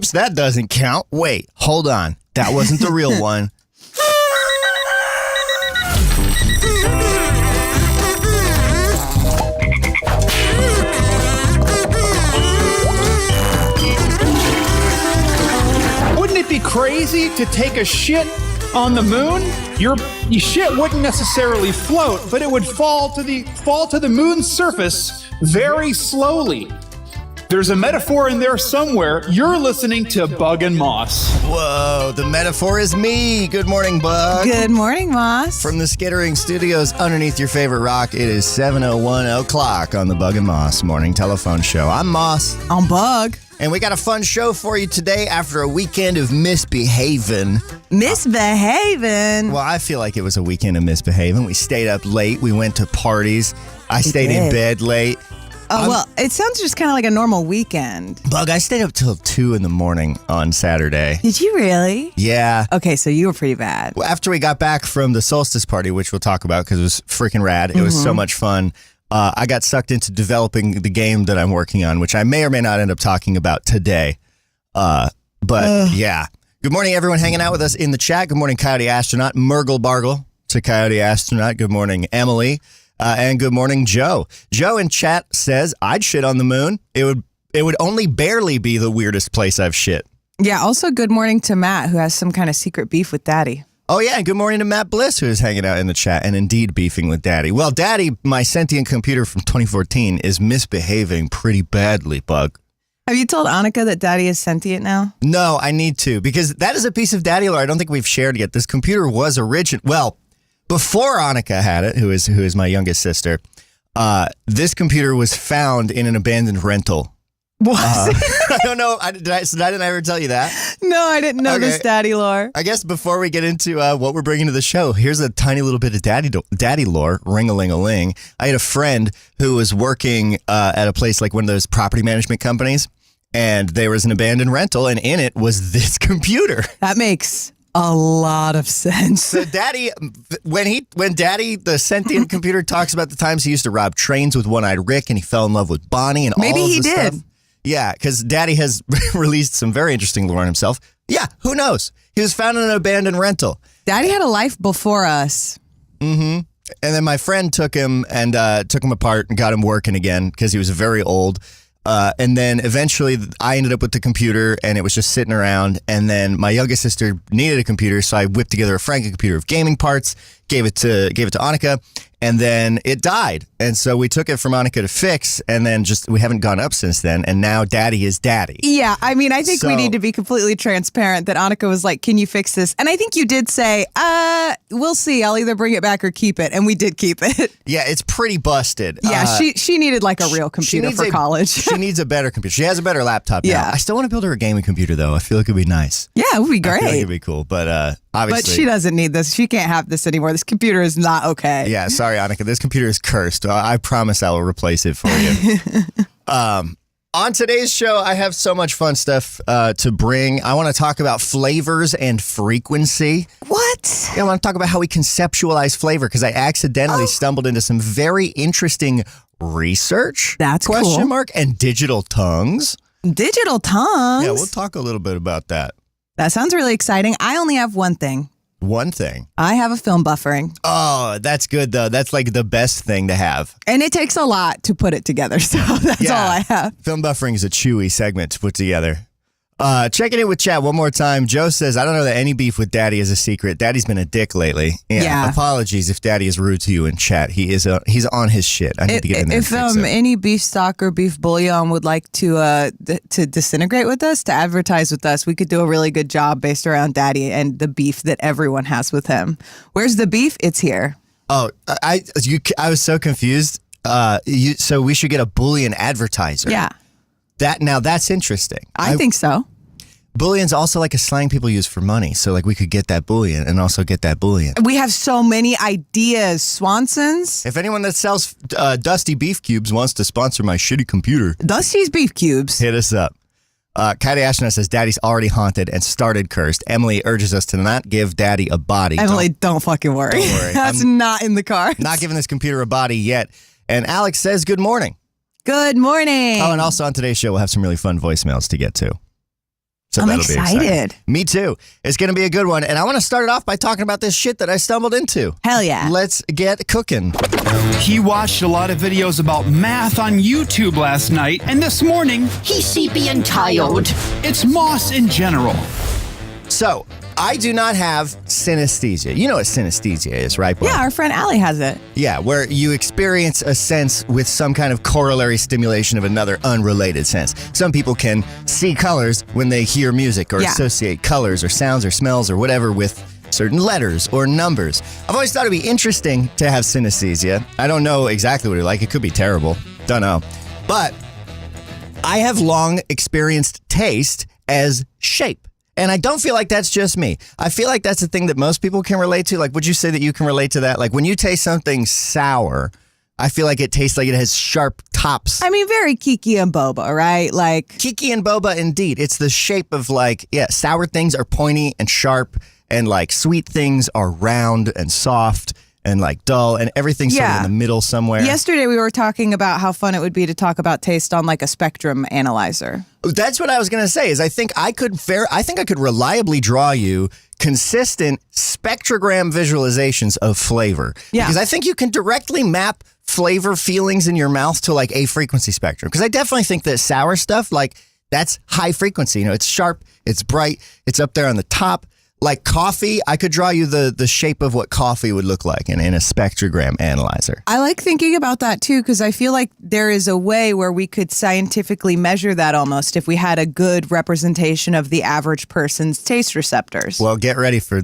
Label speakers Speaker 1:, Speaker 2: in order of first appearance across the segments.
Speaker 1: Oops, that doesn't count. Wait, hold on. That wasn't the real one.
Speaker 2: Wouldn't it be crazy to take a shit on the moon? Your shit wouldn't necessarily float, but it would fall to the moon's surface very slowly. There's a metaphor in there somewhere. You're listening to Bug and Moss.
Speaker 1: Whoa, the metaphor is me. Good morning, Bug.
Speaker 3: Good morning, Moss.
Speaker 1: From the Skittering Studios underneath your favorite rock, it is 7:01 o'clock on the Bug and Moss Morning Telephone Show. I'm Moss.
Speaker 3: I'm Bug.
Speaker 1: And we got a fun show for you today after a weekend of misbehaving.
Speaker 3: Misbehaving?
Speaker 1: Well, I feel like it was a weekend of misbehaving. We stayed up late. We went to parties. I stayed in bed late.
Speaker 3: Well, it sounds just kind of like a normal weekend.
Speaker 1: Bug, I stayed up till 2 in the morning on Saturday.
Speaker 3: Did you really?
Speaker 1: Yeah.
Speaker 3: Okay, so you were pretty bad.
Speaker 1: Well, after we got back from the solstice party, which we'll talk about because it was freaking rad. It was so much fun. I got sucked into developing the game that I'm working on, which I may or may not end up talking about today. Yeah. Good morning, everyone hanging out with us in the chat. Good morning, Coyote Astronaut. Murgle Bargle to Coyote Astronaut. Good morning, Emily. And good morning, Joe. Joe in chat says, I'd shit on the moon. It would only barely be the weirdest place I've shit.
Speaker 3: Yeah, also good morning to Matt, who has some kind of secret beef with Daddy.
Speaker 1: Oh, yeah, and good morning to Matt Bliss, who is hanging out in the chat and indeed beefing with Daddy. Well, Daddy, my sentient computer from 2014, is misbehaving pretty badly, Bug.
Speaker 3: Have you told Annika that Daddy is sentient now?
Speaker 1: No, I need to, because that is a piece of Daddy lore I don't think we've shared yet. This computer was original. Well, before Annika had it, who is my youngest sister, this computer was found in an abandoned rental.
Speaker 3: What?
Speaker 1: I don't know. Did I ever tell you that?
Speaker 3: No, I didn't know this Daddy lore.
Speaker 1: I guess before we get into what we're bringing to the show, here's a tiny little bit of daddy lore, ring-a-ling-a-ling. I had a friend who was working at a place like one of those property management companies, and there was an abandoned rental, and in it was this computer.
Speaker 3: That makes a lot of sense.
Speaker 1: So Daddy, when Daddy, the sentient computer, talks about the times he used to rob trains with One-Eyed Rick and he fell in love with Bonnie and
Speaker 3: Maybe
Speaker 1: all of
Speaker 3: he
Speaker 1: this
Speaker 3: did.
Speaker 1: stuff. Yeah, because Daddy has released some very interesting lore on himself. Yeah, who knows? He was found in an abandoned rental.
Speaker 3: Daddy had a life before us.
Speaker 1: Mm-hmm. And then my friend took him apart and got him working again because he was very old. And then eventually I ended up with the computer and it was just sitting around. And then my youngest sister needed a computer, so I whipped together a Franken computer of gaming parts, gave it to Annika, and then it died. And so we took it from Annika to fix, and then we haven't gone up since then. And now Daddy is Daddy.
Speaker 3: Yeah, I mean, I think we need to be completely transparent that Annika was like, can you fix this? And I think you did say, we'll see. I'll either bring it back or keep it. And we did keep it.
Speaker 1: Yeah, it's pretty busted.
Speaker 3: Yeah, she needed like a real computer for college.
Speaker 1: She needs a better computer. She has a better laptop now.
Speaker 3: Yeah.
Speaker 1: I still want to build her a gaming computer, though. I feel like it'd be nice.
Speaker 3: Yeah, it would be
Speaker 1: I feel like
Speaker 3: great.
Speaker 1: it'd be cool. But obviously.
Speaker 3: But she doesn't need this. She can't have this anymore. This computer is not okay.
Speaker 1: Yeah, sorry, Annika. This computer is cursed. I promise I will replace it for you. On today's show, I have so much fun stuff to bring. I want to talk about flavors and frequency.
Speaker 3: What?
Speaker 1: Yeah, I want to talk about how we conceptualize flavor because I accidentally stumbled into some very interesting research.
Speaker 3: That's
Speaker 1: question
Speaker 3: cool.
Speaker 1: mark and digital tongues.
Speaker 3: Digital tongues?
Speaker 1: Yeah, we'll talk a little bit about that.
Speaker 3: That sounds really exciting. I only have one thing.
Speaker 1: One thing.
Speaker 3: I have a film buffering.
Speaker 1: Oh, that's good, though. That's like the best thing to have.
Speaker 3: And it takes a lot to put it together, so that's all I have.
Speaker 1: Film buffering is a chewy segment to put together. Checking in with chat one more time. Joe says, I don't know that any beef with Daddy is a secret. Daddy's been a dick lately. Yeah. Apologies if Daddy is rude to you in chat. He's on his shit. I need to get in there and fix it.
Speaker 3: Any beef stock or beef bouillon would like to disintegrate with us, to advertise with us, we could do a really good job based around Daddy and the beef that everyone has with him. Where's the beef? It's here.
Speaker 1: Oh, I was so confused. So we should get a bullion advertiser.
Speaker 3: Yeah.
Speaker 1: That's interesting.
Speaker 3: I think so.
Speaker 1: Bullion's also like a slang people use for money. So like we could get that bullion and also get that bullion.
Speaker 3: We have so many ideas, Swansons.
Speaker 1: If anyone that sells Dusty Beef Cubes wants to sponsor my shitty computer,
Speaker 3: Dusty's Beef Cubes,
Speaker 1: hit us up. Kylie Ashton says Daddy's already haunted and started cursed. Emily urges us to not give Daddy a body.
Speaker 3: Emily, don't fucking worry.
Speaker 1: Don't worry.
Speaker 3: That's not in the cards.
Speaker 1: Not giving this computer a body yet. And Alex says good morning.
Speaker 3: Good morning.
Speaker 1: Oh, and also on today's show, we'll have some really fun voicemails to get to. So
Speaker 3: I'm
Speaker 1: that'll be exciting.
Speaker 3: excited.
Speaker 1: Me too. It's going to be a good one. And I want to start it off by talking about this shit that I stumbled into.
Speaker 3: Hell yeah.
Speaker 1: Let's get cooking.
Speaker 2: He watched a lot of videos about math on YouTube last night, and this morning,
Speaker 4: He's sleepy and tired.
Speaker 2: it's moss in general.
Speaker 1: So, I do not have synesthesia. You know what synesthesia is, right, Bob?
Speaker 3: Yeah, our friend Allie has it.
Speaker 1: Yeah, where you experience a sense with some kind of corollary stimulation of another unrelated sense. Some people can see colors when they hear music or
Speaker 3: Yeah.
Speaker 1: associate colors or sounds or smells or whatever with certain letters or numbers. I've always thought it'd be interesting to have synesthesia. I don't know exactly what it's like. It could be terrible. Don't know. But I have long experienced taste as shape. And I don't feel like that's just me. I feel like that's the thing that most people can relate to. Like, would you say that you can relate to that? Like, when you taste something sour, I feel like it tastes like it has sharp tops.
Speaker 3: I mean, very Kiki and Boba, right? Like,
Speaker 1: Kiki and boba, indeed. It's the shape of like, yeah, sour things are pointy and sharp, and like sweet things are round and soft and like dull, and everything's sort of in
Speaker 3: Yeah.
Speaker 1: the middle somewhere.
Speaker 3: yesterday we were talking about how fun it would be to talk about taste on like a spectrum analyzer.
Speaker 1: That's what I was going to say. Is I think I could reliably draw you consistent spectrogram visualizations of flavor.
Speaker 3: Yeah.
Speaker 1: Because I think you can directly map flavor feelings in your mouth to like a frequency spectrum. Because I definitely think that sour stuff, like, that's high frequency. You know, it's sharp, it's bright, it's up there on the top. Like coffee, I could draw you the shape of what coffee would look like in a spectrogram analyzer.
Speaker 3: I like thinking about that too, because I feel like there is a way where we could scientifically measure that almost if we had a good representation of the average person's taste receptors.
Speaker 1: Well, get ready for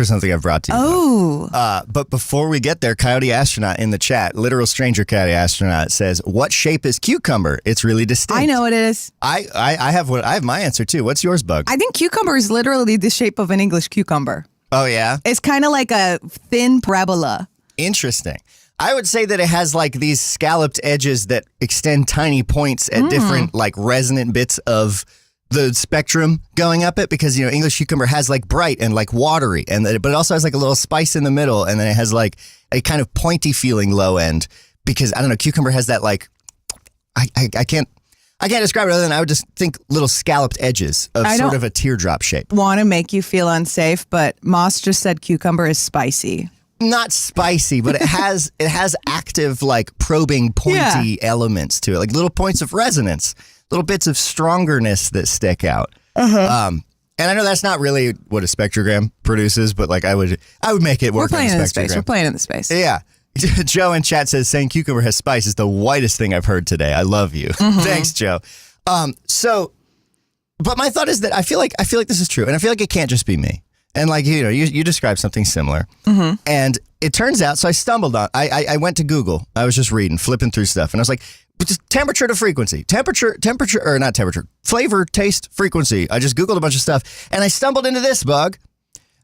Speaker 1: something I've brought to you.
Speaker 3: Oh,
Speaker 1: But before we get there, Coyote Astronaut in the chat, literal stranger Coyote Astronaut says, "What shape is cucumber? It's really distinct."
Speaker 3: I know what it is.
Speaker 1: I have my answer too. What's yours, Bug?
Speaker 3: I think cucumber is literally the shape of an English cucumber.
Speaker 1: Oh yeah,
Speaker 3: It's kind of like a thin parabola.
Speaker 1: interesting. I would say that it has like these scalloped edges that extend tiny points at different like resonant bits of the spectrum going up it, because you know English cucumber has like bright and like watery, but it also has like a little spice in the middle, and then it has like a kind of pointy feeling low end, because I don't know, cucumber has that like I can't describe it other than I would just think little scalloped edges of
Speaker 3: I
Speaker 1: sort
Speaker 3: don't-
Speaker 1: of a teardrop shape.
Speaker 3: Want to make you feel unsafe, but Moss just said cucumber is spicy.
Speaker 1: Not spicy, but it has active like probing pointy elements to it, like little points of resonance, little bits of strongerness that stick out. And I know that's not really what a spectrogram produces, but like I would make it
Speaker 3: We're
Speaker 1: work on a
Speaker 3: playing in the space.
Speaker 1: spectrogram.
Speaker 3: We're playing in the space.
Speaker 1: Yeah. Joe in chat says saying cucumber has spice is the whitest thing I've heard today. I love you. Thanks, Joe. But my thought is that I feel like this is true, and I feel like it can't just be me. And like, you know, you described something similar, and it turns out. So I stumbled on. I went to Google. I was just reading, flipping through stuff, and I was like, just temperature to frequency, or not temperature, flavor, taste, frequency. I just Googled a bunch of stuff, and I stumbled into this bug.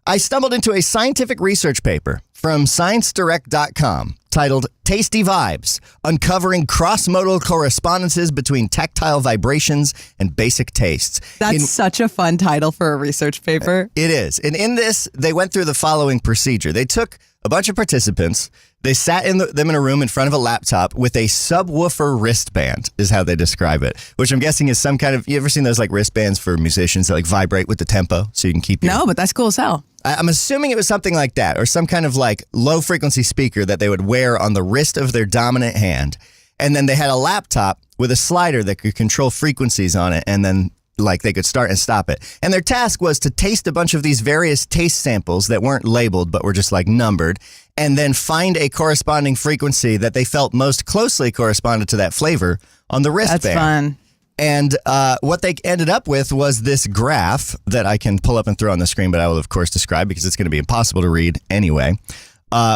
Speaker 1: I stumbled into a scientific research paper from ScienceDirect.com titled Tasty Vibes, Uncovering Cross-Modal Correspondences Between Tactile Vibrations and Basic Tastes.
Speaker 3: That's such a fun title for a research paper.
Speaker 1: It is. And in this, they went through the following procedure. They took a bunch of participants. They sat them in a room in front of a laptop with a subwoofer wristband, is how they describe it, which I'm guessing is some kind of, you ever seen those like wristbands for musicians that like vibrate with the tempo so you can keep your...
Speaker 3: No, but that's cool as hell.
Speaker 1: I'm assuming it was something like that, or some kind of like low frequency speaker that they would wear on the wrist of their dominant hand. And then they had a laptop with a slider that could control frequencies on it, and then like they could start and stop it. And their task was to taste a bunch of these various taste samples that weren't labeled but were just like numbered, and then find a corresponding frequency that they felt most closely corresponded to that flavor on the wristband.
Speaker 3: That's fun.
Speaker 1: And what they ended up with was this graph that I can pull up and throw on the screen, but I will, of course, describe because it's going to be impossible to read anyway,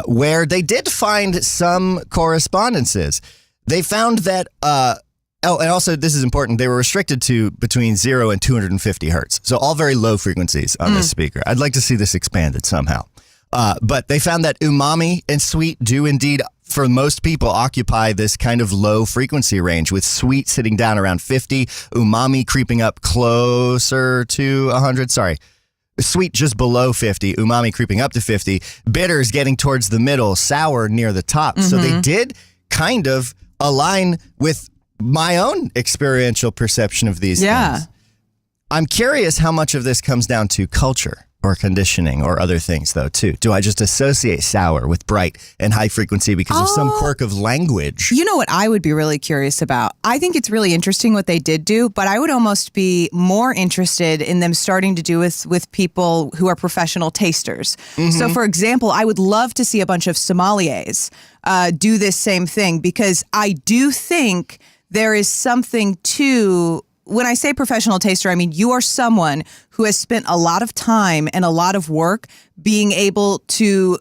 Speaker 1: where they did find some correspondences. They found that, and also this is important, they were restricted to between 0 and 250 hertz. So all very low frequencies on this speaker. I'd like to see this expanded somehow. But they found that umami and sweet do indeed, for most people, occupy this kind of low frequency range, with sweet sitting down around 50, umami creeping up closer to 100. Sorry. Sweet just below 50, umami creeping up to 50, bitters getting towards the middle, sour near the top. So they did kind of align with my own experiential perception of these things. I'm curious how much of this comes down to culture or conditioning or other things, though, too. Do I just associate sour with bright and high frequency because of some quirk of language?
Speaker 3: You know what I would be really curious about? I think it's really interesting what they did do, but I would almost be more interested in them starting to do with people who are professional tasters. So, for example, I would love to see a bunch of sommeliers do this same thing, because I do think there is something to... When I say professional taster, I mean you are someone who has spent a lot of time and a lot of work being able to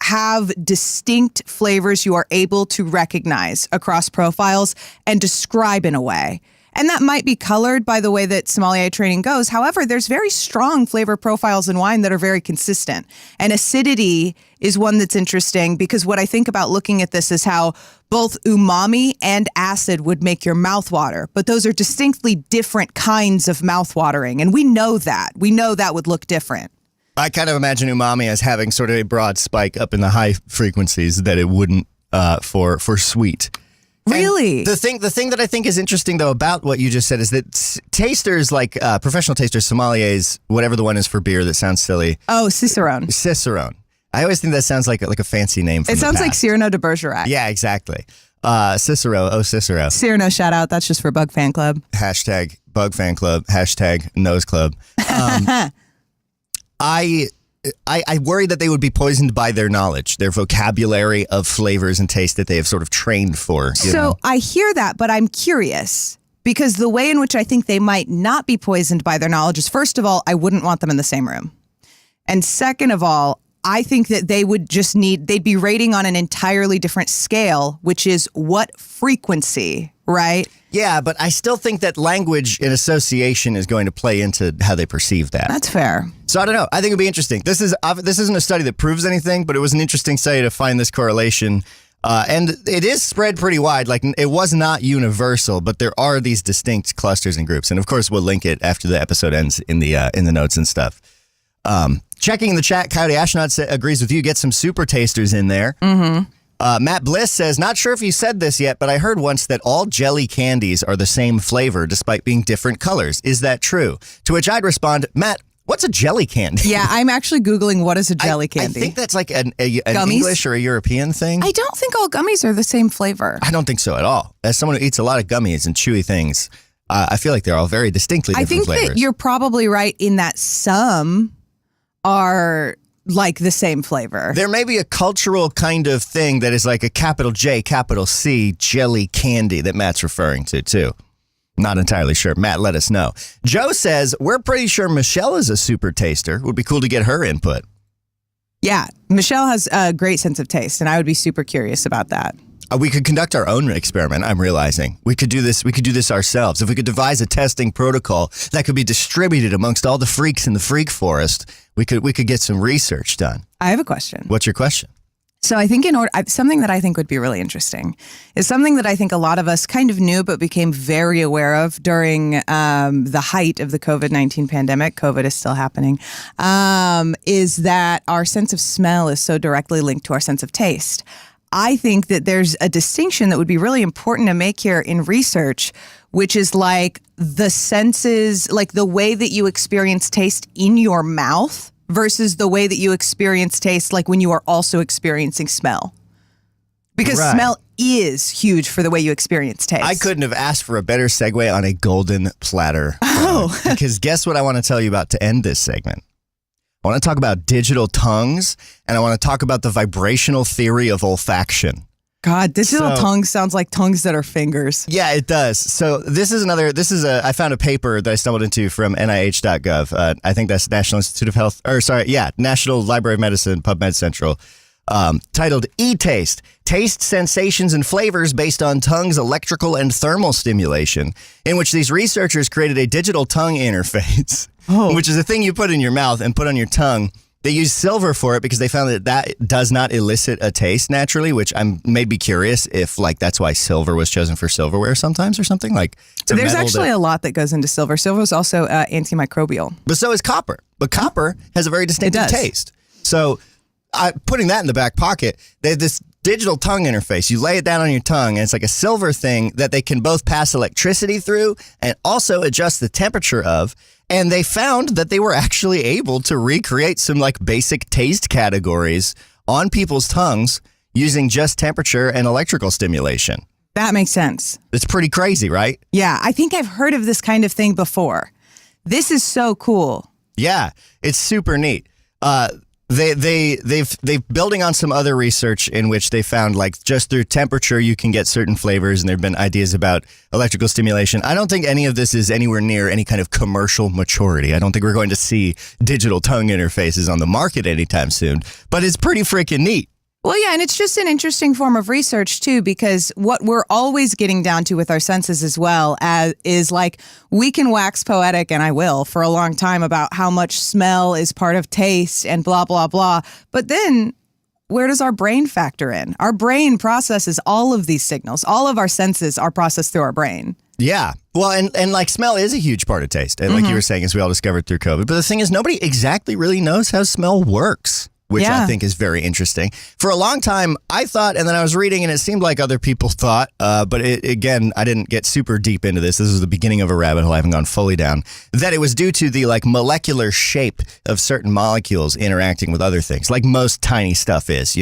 Speaker 3: have distinct flavors you are able to recognize across profiles and describe in a way. And that might be colored by the way that sommelier training goes. However, there's very strong flavor profiles in wine that are very consistent. And acidity is one that's interesting, because what I think about looking at this is how both umami and acid would make your mouth water. But those are distinctly different kinds of mouth watering. And we know that. We know that would look different.
Speaker 1: I kind of imagine umami as having sort of a broad spike up in the high frequencies that it wouldn't for sweet.
Speaker 3: Really?
Speaker 1: And the thing that I think is interesting, though, about what you just said is that tasters, like professional tasters, sommeliers, whatever the one is for beer that sounds silly.
Speaker 3: Oh, Cicerone.
Speaker 1: Cicerone. I always think that sounds like a fancy name. From
Speaker 3: It sounds
Speaker 1: the
Speaker 3: like
Speaker 1: past.
Speaker 3: Cyrano de Bergerac.
Speaker 1: Yeah, exactly. Cicero. Oh, Cicero.
Speaker 3: Cyrano shout out. That's just for Bug Fan Club.
Speaker 1: Hashtag Bug Fan Club. Hashtag Nose Club. I worry that they would be poisoned by their knowledge, their vocabulary of flavors and taste that they have sort of trained for. You know?
Speaker 3: I hear that, but I'm curious, because the way in which I think they might not be poisoned by their knowledge is, first of all, I wouldn't want them in the same room. And second of all, I think that they would they'd be rating on an entirely different scale, which is what frequency, right?
Speaker 1: Yeah, but I still think that language and association is going to play into how they perceive that.
Speaker 3: That's fair.
Speaker 1: So I don't know. I think it'd be interesting. This isn't a study that proves anything, but it was an interesting study to find this correlation. And it is spread pretty wide. Like, it was not universal, but there are these distinct clusters and groups. And of course, we'll link it after the episode ends in the notes and stuff. Checking the chat, Coyote Astronaut agrees with you. Get some super tasters in there. Matt Bliss says, not sure if you said this yet, but I heard once that all jelly candies are the same flavor despite being different colors. Is that true? To which I'd respond, Matt, what's a jelly candy?
Speaker 3: Yeah, I'm actually Googling what is a jelly candy.
Speaker 1: I think that's like an English or a European thing.
Speaker 3: I don't think all gummies are the same flavor.
Speaker 1: I don't think so at all. As someone who eats a lot of gummies and chewy things, I feel like they're all very distinctly different flavors.
Speaker 3: I think that you're probably right in that some are like the same flavor.
Speaker 1: There may be a cultural kind of thing that is like a capital J, capital C, jelly candy that Matt's referring to, too. Not entirely sure. Matt, let us know. Joe says, we're pretty sure Michelle is a super taster. Would be cool to get her input.
Speaker 3: Yeah, Michelle has a great sense of taste, and I would be super curious about that.
Speaker 1: We could conduct our own experiment, I'm realizing. We could do this ourselves. If we could devise a testing protocol that could be distributed amongst all the freaks in the freak forest, we could get some research done.
Speaker 3: I have a question.
Speaker 1: What's your question?
Speaker 3: So I think something that I think would be really interesting is something that I think a lot of us kind of knew but became very aware of during the height of the COVID-19 pandemic. COVID is still happening. Is that our sense of smell is so directly linked to our sense of taste. I think that there's a distinction that would be really important to make here in research, which is like the senses, like the way that you experience taste in your mouth versus the way that you experience taste, like when you are also experiencing smell. Because smell is huge for the way you experience taste.
Speaker 1: I couldn't have asked for a better segue on a golden platter. Because guess what I want to tell you about to end this segment? I want to talk about digital tongues, and I want to talk about the vibrational theory of olfaction.
Speaker 3: God, digital tongues sounds like tongues that are fingers.
Speaker 1: Yeah, it does. So I found a paper that I stumbled into from NIH.gov. I think that's National Institute of Health, National Library of Medicine, PubMed Central, titled E-Taste, Taste, Sensations, and Flavors Based on Tongue's Electrical and Thermal Stimulation, in which these researchers created a digital tongue interface, which is a thing you put in your mouth and put on your tongue. They use silver for it because they found that does not elicit a taste naturally, which I'm maybe curious if that's why silver was chosen for silverware sometimes or something.
Speaker 3: There's actually a lot that goes into silver. Silver is also antimicrobial.
Speaker 1: But so is copper. But copper has a very distinctive taste. So putting that in the back pocket, they have this digital tongue interface. You lay it down on your tongue, and it's like a silver thing that they can both pass electricity through and also adjust the temperature of. And they found that they were actually able to recreate some like basic taste categories on people's tongues using just temperature and electrical stimulation.
Speaker 3: That makes sense.
Speaker 1: It's pretty crazy, right?
Speaker 3: Yeah, I think I've heard of this kind of thing before. This is so cool.
Speaker 1: Yeah, it's super neat. They've building on some other research in which they found like just through temperature you can get certain flavors, and there've been ideas about electrical stimulation. I don't think any of this is anywhere near any kind of commercial maturity. I don't think we're going to see digital tongue interfaces on the market anytime soon, but it's pretty freaking neat.
Speaker 3: Well, yeah, and it's just an interesting form of research, too, because what we're always getting down to with our senses as well is like we can wax poetic, and I will, for a long time about how much smell is part of taste and blah, blah, blah. But then where does our brain factor in? Our brain processes all of these signals. All of our senses are processed through our brain.
Speaker 1: Yeah. Well, and like smell is a huge part of taste. And like you were saying, as we all discovered through COVID. But the thing is, nobody exactly really knows how smell works, which I think is very interesting. For a long time, I thought, and then I was reading, and it seemed like other people thought, but again, I didn't get super deep into this. This was the beginning of a rabbit hole. I haven't gone fully down. That it was due to the like molecular shape of certain molecules interacting with other things, like most tiny stuff is,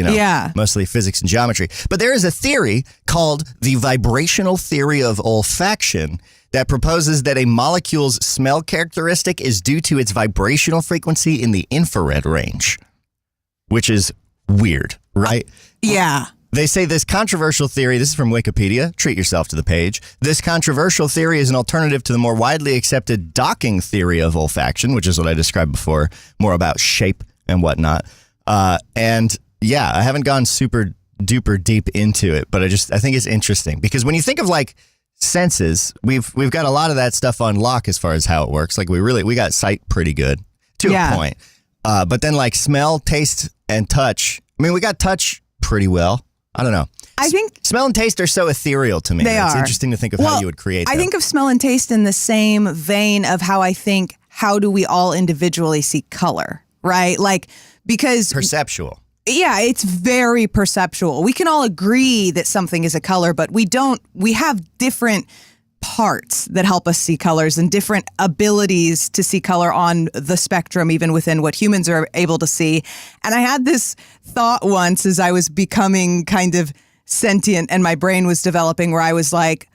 Speaker 1: mostly physics and geometry. But there is a theory called the vibrational theory of olfaction that proposes that a molecule's smell characteristic is due to its vibrational frequency in the infrared range. Which is weird, right?
Speaker 3: Yeah.
Speaker 1: They say this controversial theory, this is from Wikipedia, treat yourself to the page. This controversial theory is an alternative to the more widely accepted docking theory of olfaction, which is what I described before, more about shape and whatnot. And yeah, I haven't gone super duper deep into it, but I think it's interesting because when you think of like senses, we've got a lot of that stuff on lock as far as how it works. Like we got sight pretty good to a point. But then like smell, taste, and touch. I mean, we got touch pretty well. I don't know.
Speaker 3: I think
Speaker 1: smell and taste are so ethereal to me. It's interesting to think of how you would create them.
Speaker 3: I think of smell and taste in the same vein of how I think, how do we all individually see color, right? Like, because...
Speaker 1: Perceptual.
Speaker 3: Yeah, it's very perceptual. We can all agree that something is a color, but we have different parts that help us see colors and different abilities to see color on the spectrum, even within what humans are able to see. And I had this thought once as I was becoming kind of sentient and my brain was developing, where I was like,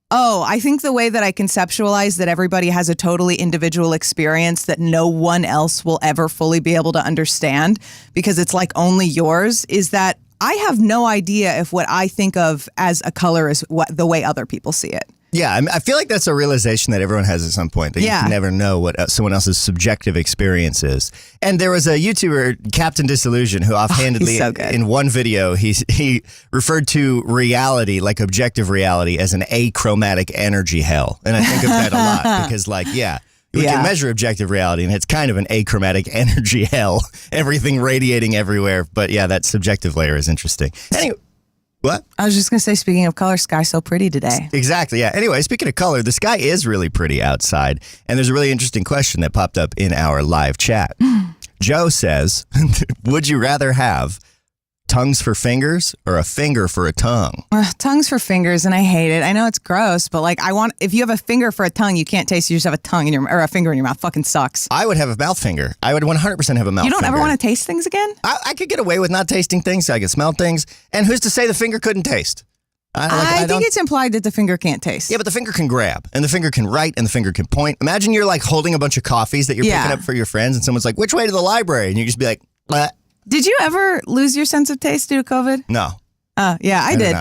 Speaker 3: oh, I think the way that I conceptualize that everybody has a totally individual experience that no one else will ever fully be able to understand because it's like only yours, is that I have no idea if what I think of as a color is the way other people see it.
Speaker 1: Yeah, I feel like that's a realization that everyone has at some point, that you can never know what someone else's subjective experience is. And there was a YouTuber, Captain Disillusion, who offhandedly, in one video, he referred to reality, like objective reality, as an achromatic energy hell. And I think of that a lot because, like, we can measure objective reality, and it's kind of an achromatic energy hell, everything radiating everywhere. But yeah, that subjective layer is interesting. Anyway. What?
Speaker 3: I was just going to say, speaking of color, sky's so pretty today.
Speaker 1: Exactly, yeah. Anyway, speaking of color, the sky is really pretty outside. And there's a really interesting question that popped up in our live chat. Joe says, would you rather have tongues for fingers or a finger for a tongue?
Speaker 3: Tongues for fingers, and I hate it. I know it's gross, but like if you have a finger for a tongue, you can't taste. You just have a tongue in or a finger in your mouth. Fucking sucks.
Speaker 1: I would have a mouth finger. I would 100% have a mouth finger.
Speaker 3: You don't ever want to taste things again?
Speaker 1: I could get away with not tasting things. I could smell things. And who's to say the finger couldn't taste?
Speaker 3: I think it's implied that the finger can't taste.
Speaker 1: Yeah, but the finger can grab, and the finger can write, and the finger can point. Imagine you're like holding a bunch of coffees that you're picking up for your friends, and someone's like, which way to the library? And you just be like, bleh. Did
Speaker 3: you ever lose your sense of taste due to COVID?
Speaker 1: No.
Speaker 3: Yeah, I did.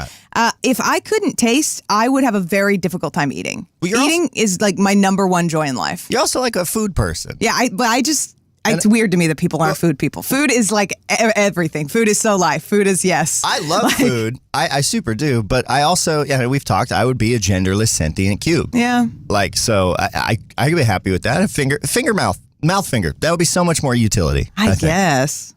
Speaker 3: If I couldn't taste, I would have a very difficult time eating. Eating is like my number one joy in life.
Speaker 1: You're also like a food person.
Speaker 3: Yeah, it's weird to me that people aren't food people. Food is like everything. Food is so life. Food is yes.
Speaker 1: I love food. I super do. But I also, we've talked, I would be a genderless sentient cube.
Speaker 3: Yeah.
Speaker 1: Like, so I could be happy with that. A finger, mouth finger. That would be so much more utility.
Speaker 3: I guess.